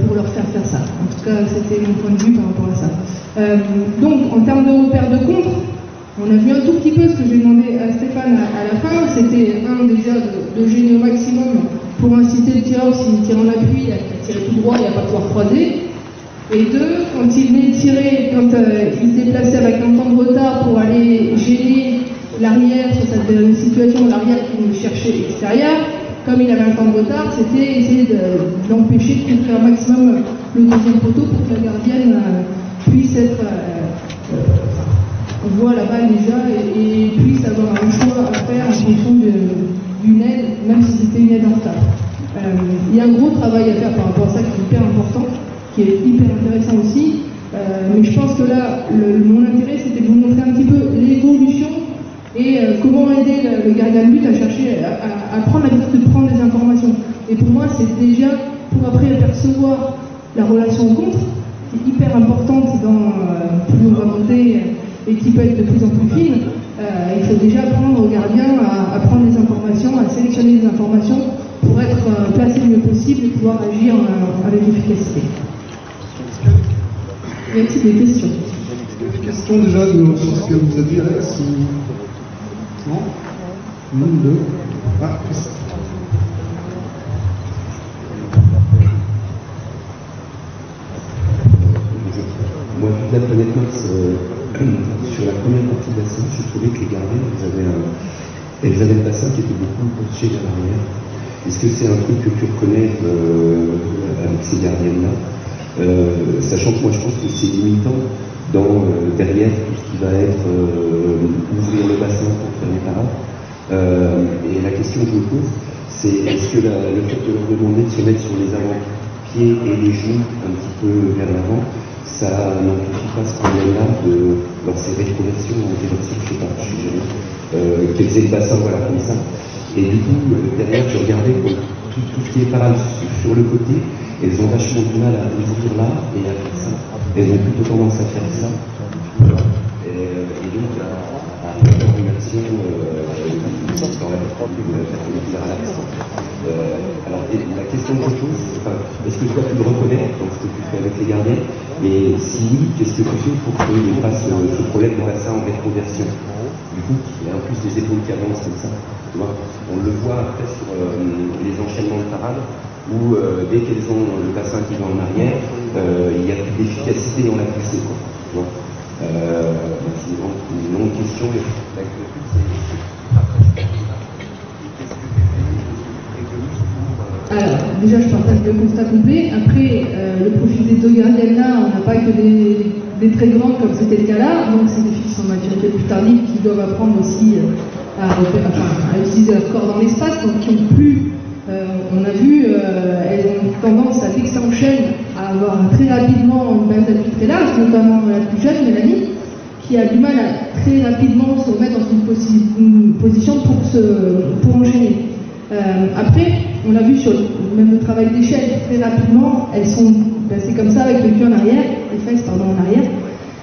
pour leur faire ça. En tout cas, c'était mon point de vue par rapport à ça. Donc en termes de repères de contre, on a vu un tout petit peu ce que j'ai demandé à Stéphane à la fin. C'était déjà de gêner au maximum pour inciter le tireur, s'il tire en appui, à tirer tout droit et à ne pas pouvoir croiser. Et deux, quand il venait tirer, quand il se déplaçait avec un temps de retard pour aller gêner l'arrière, ça devait une situation où l'arrière qui venait chercher l'extérieur, comme il avait un temps de retard, c'était essayer d'empêcher de couvrir un maximum le deuxième poteau pour que la gardienne puisse être voit la balle déjà et puisse avoir un choix à faire en fonction d'une aide, même si c'était une aide en retard. Il y a un gros travail à faire par rapport à ça qui est hyper important, qui est hyper intéressant aussi. Mais je pense que là, mon intérêt, c'était de vous montrer un petit peu l'évolution et comment aider le gardien de but à chercher, à prendre l'habitude de prendre des informations. Et pour moi, c'est déjà, pour après percevoir la relation au contre, qui est hyper importante dans plus on va monter et qui peut être de plus en plus fine, il faut déjà apprendre au gardien à prendre des informations, à sélectionner des informations pour être placé le mieux possible et pouvoir agir avec efficacité. Y a-t-il des questions? Des questions déjà sur ce que vous avez dit, Alex ou... Non? Une, deux. Ah, Christ. Moi, vu de la planète Mars, sur la première partie de la séance, je trouvais que les gardiens, elles avaient le bassin qui était beaucoup penché vers l'arrière. Est-ce que c'est un truc que tu reconnais avec ces gardiennes-là, sachant que moi je pense que c'est limitant derrière tout ce qui va être ouvrir le bassin pour faire les parades. Et la question que je me pose, c'est est-ce que le fait de leur demander de se mettre sur les avant-pieds et les genoux un petit peu vers l'avant, ça n'amplifie pas ce problème-là dans ces reconversions en direction, je sais pas, qu'elles aient le bassin, voilà, comme ça. Et du coup, derrière, je regardais tout ce qui est parade sur le côté, elles ont vachement du mal à ouvrir là et à faire ça. Elles ont plutôt tendance à faire ça. Et donc, à faire une action dans la perpendiculaire à l'axe. Alors, la question que je pose, est-ce que toi tu le reconnais dans ce que tu fais avec les gardiens? Et si oui, qu'est-ce que tu fais pour qu'il n'y ait pas ce problème dans bassin en reconversion? Du coup, il y a en plus des épaules qui avancent comme ça. Tu vois, on le voit après sur les enchaînements de parade où dès qu'elles ont le bassin qui va en arrière, il n'y a plus d'efficacité dans la poussée. Quoi, tu vois. C'est une longue question. La question, c'est alors, déjà, je partage le constat complet. Après, le profil des deux gardiennes-là, on n'a pas que des très grandes comme c'était le cas là, donc c'est des filles qui sont maturité plus tardive qui doivent apprendre aussi à utiliser leur corps dans l'espace, donc qui ont plus, on a vu, elles ont tendance à, dès que ça enchaîne, à avoir très rapidement une base d'appui très large, notamment la plus jeune, Mélanie, qui a du mal à très rapidement se remettre dans une position pour enchaîner. Après, on a vu sur même le travail d'échelle, très rapidement, elles sont placées comme ça avec le cul en arrière, les fesses pardon en arrière,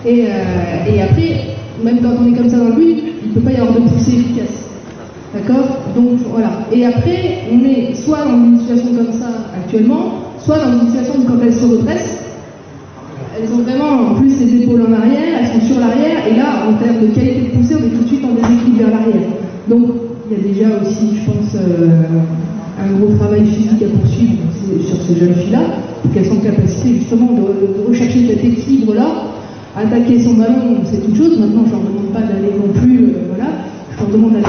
et après, même quand on est comme ça dans le but, il ne peut pas y avoir de poussée efficace. D'accord? Donc voilà. Et après, on est soit dans une situation comme ça actuellement, soit dans une situation où quand elles se redressent, elles ont vraiment en plus les épaules en arrière, elles sont sur l'arrière, et là, en termes de qualité de poussée, on est tout de suite en déséquilibre vers l'arrière. Donc, il y a déjà aussi, je pense, un gros travail physique à poursuivre sur ces jeunes filles-là, pour qu'elles soient en capacité justement de rechercher cet équilibre-là. Attaquer son ballon, c'est une chose. Maintenant, je ne leur demande pas d'aller non plus, voilà. Je leur demande d'aller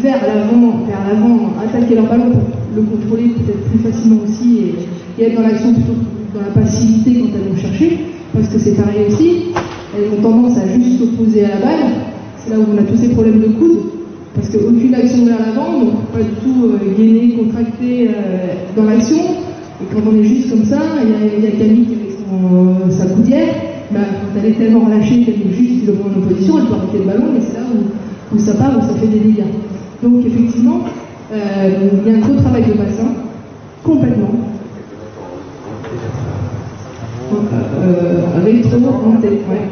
vers l'avant, attaquer leur ballon pour le contrôler peut-être plus facilement aussi et être dans l'action plutôt que dans la passivité quand elles vont chercher, parce que c'est pareil aussi. Elles ont tendance à juste s'opposer à la balle. C'est là où on a tous ces problèmes de coude. Parce qu'aucune action vers l'avant, donc pas du tout gainé, contracté dans l'action. Et quand on est juste comme ça, il y a Camille qui avec sa coudière, quand elle est tellement relâchée qu'elle est juste le moins en opposition, elle peut arrêter le ballon, et c'est là où ça part, où ça fait des dégâts. Donc effectivement, il y a un gros travail de bassin, complètement. Rétro, en tête, ouais,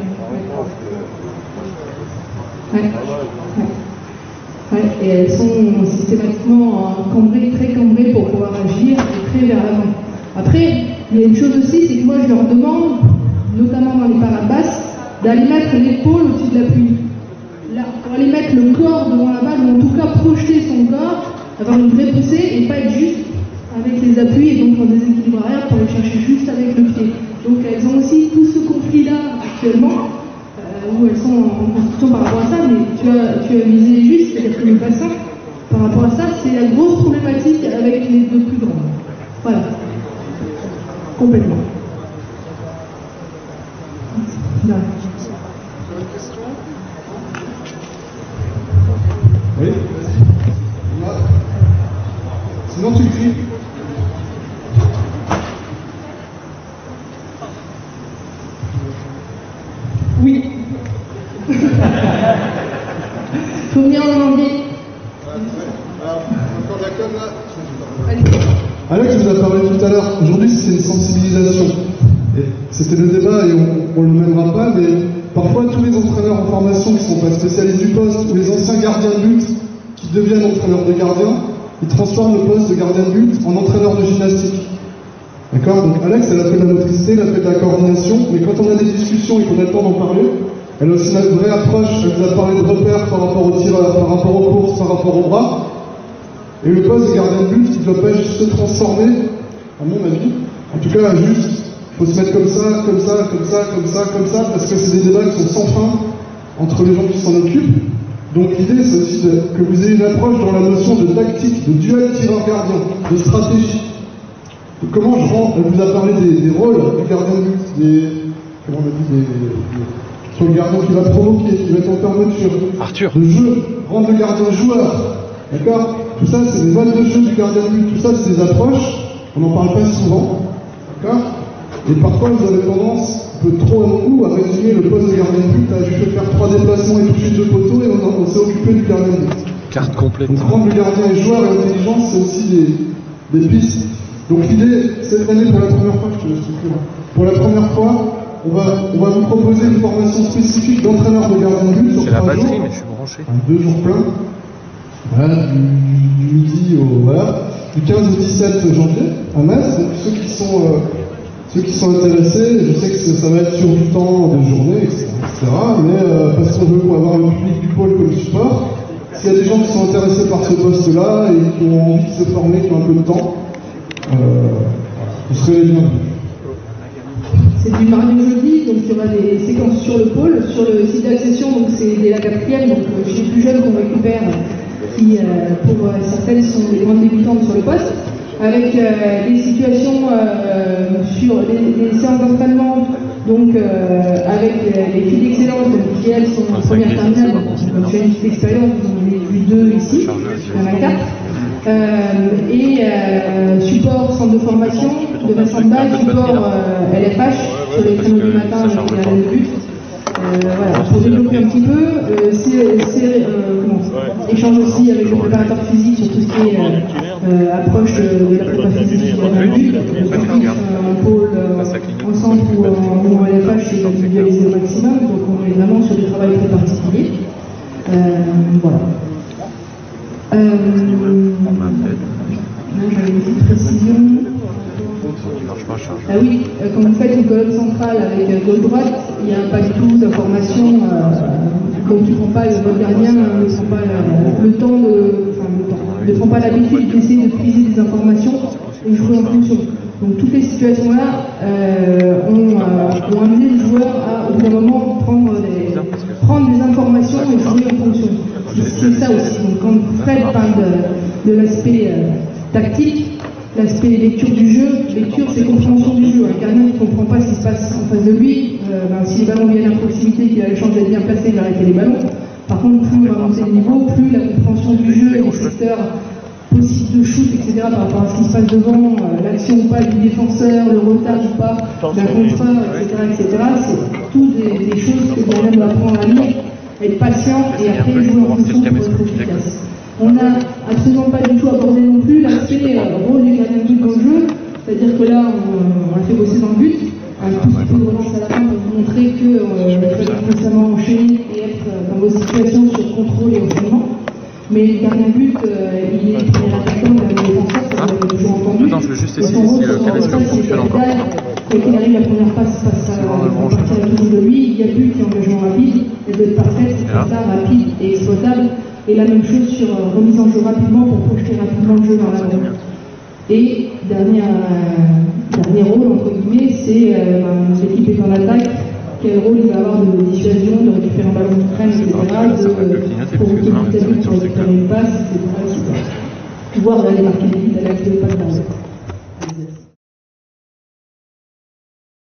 et elles sont systématiquement cambrées, très cambrées pour pouvoir agir et très vers l'avant. Après, il y a une chose aussi, c'est que moi je leur demande, notamment dans les parades basses, d'aller mettre l'épaule au-dessus de l'appui. Là, pour aller mettre le corps devant la balle, ou en tout cas projeter son corps, avoir une vraie poussée et pas être juste avec les appuis et donc en déséquilibre arrière pour aller chercher juste avec le pied. Donc elles ont aussi tout ce conflit-là actuellement, où elles sont en construction par rapport à ça, mais tu as visé juste, c'est-à-dire que le bassin, par rapport à ça, c'est la grosse problématique avec les deux plus grandes. Voilà. Complètement. Non. Oui, vas-y. Sinon tu le cries. Oui. Faut venir en janvier. Alex vous a parlé tout à l'heure. Aujourd'hui, c'est une sensibilisation. Et c'était le débat et on ne le mènera pas, mais parfois tous les entraîneurs en formation qui ne sont pas spécialistes du poste ou les anciens gardiens de but qui deviennent entraîneurs de gardiens, ils transforment le poste de gardien de but en entraîneur de gymnastique. D'accord? Donc Alex, elle a fait de la motricité, elle a fait de la coordination, mais quand on a des discussions et qu'on a le temps d'en parler, elle a aussi une vraie approche. Elle vous a parlé de repères par rapport au tireur, par rapport aux courses, par rapport au bras. Et le poste de gardien de but, il ne doit pas juste se transformer, à mon avis, en tout cas juste, il faut se mettre comme ça, comme ça, comme ça, comme ça, comme ça, parce que c'est des débats qui sont sans fin entre les gens qui s'en occupent. Donc l'idée, c'est aussi que vous ayez une approche dans la notion de tactique, de duel tireur-gardien, de stratégie. De comment je rends, elle vous a parlé des rôles du gardien de but, comment on a dit, sur le gardien qui va provoquer, qui va être en fermeture, Arthur. de jeu, rendre le gardien joueur, d'accord? Tout ça, c'est des modes de jeu du gardien de but, tout ça, c'est des approches, on n'en parle pas souvent, d'accord? Et parfois, vous avez tendance, un peu trop à mon goût, à résumer le poste de gardien de but à juste faire 3 déplacements et toucher 2 poteaux, et on s'est occupé du gardien de but. Carte complète. Donc rendre le gardien et joueur et intelligence, c'est aussi des pistes. Donc l'idée, cette année, pour la première fois, je te laisse plus là. Pour la première fois, on va vous proposer une formation spécifique d'entraîneur de gardien de but sur 3 jours. C'est la batterie, mais je suis branché. 2 jours pleins. Voilà, du midi du 15 au 17 janvier à Metz. Donc ceux qui sont intéressés, je sais que ça va être sur du temps de journée, etc. Mais parce qu'on veut avoir le public du pôle comme support, s'il y a des gens qui sont intéressés par ce poste-là et qui ont envie de se former, qui ont un peu de temps, vous serez les bienvenus. C'est du mardi au jeudi, donc il y aura des séquences sur le pôle, sur le site d'accession, donc c'est dès la 4e, donc chez les plus jeunes qu'on récupère, qui pour certaines sont des grandes débutantes sur le poste, avec des situations sur des séances d'entraînement, donc avec les filles d'excellence, qui elles sont en première terminale, donc j'ai une petite expérience, vous en avez vu 2 ici, il y en a 4. Support centre de formation de Vincent Ball, support LFH sur les créneaux du matin avec la de but. Voilà, pour développer un petit peu, échange aussi avec le préparateur physique sur tout ce qui est approche de la prépa physique qui a un but, un pôle ensemble ou en LFH c'est individualisé au maximum, donc on est vraiment sur des travaux très particuliers. Voilà. J'avais une petite précision. Ah oui, quand vous faites une colonne centrale avec gauche-droite, il n'y a pas du tout d'information. Comme tu ne prends pas le gardien, ne prend pas le temps ne prend pas l'habitude d'essayer de puiser des informations et jouer en fonction. Donc toutes les situations-là ont amené le joueur à, au bout d'un moment, prendre des informations et jouer en fonction. C'est ça aussi. Donc quand Fred parle de l'aspect tactique, l'aspect lecture du jeu, lecture c'est compréhension du jeu. Un gardien qui ne comprend pas ce qui se passe en face de lui, si les ballons viennent à proximité, qu'il a la chance d'être bien placé, il va arrêter les ballons. Par contre, plus on va monter le niveau, plus la compréhension du jeu et les secteurs possibles de shoot, etc. par rapport à ce qui se passe devant, l'action ou pas du défenseur, le retard ou pas d'un contreur, etc. C'est toutes des choses que le gardien doit apprendre à lire, être patient et après jouer en fonction pour être efficace. On n'a absolument pas du tout abordé non plus l'aspect rôle du gardien de but dans le jeu, c'est-à-dire que là on a fait bosser dans le but, un tout petit peu de relance à la fin pour vous montrer que vous pouvez constamment enchaîner et être dans vos situations sur contrôle et enchaînement. Mais le gardien de but, il est premier attaquant, il est défenseur, ça vous avez toujours entendu. Non, je veux juste essayer si le caméscope fonctionne encore. Quoi qu'il arrive, la première passe passe à partir toujours de lui, il y a but et engagement rapide, elle doit être parfaite, c'est comme ça, rapide et exploitable. Et la même chose sur remise en jeu rapidement pour projeter rapidement le jeu dans la zone. Et dernier rôle, entre guillemets, c'est l'équipe est en attaque, quel rôle il va avoir de dissuasion, de récupérer un ballon de traîne, etc., de provoquer une vitesse pour récupérer une passe, etc. Pouvoir aller marquer des buts à l'acte de passe dans le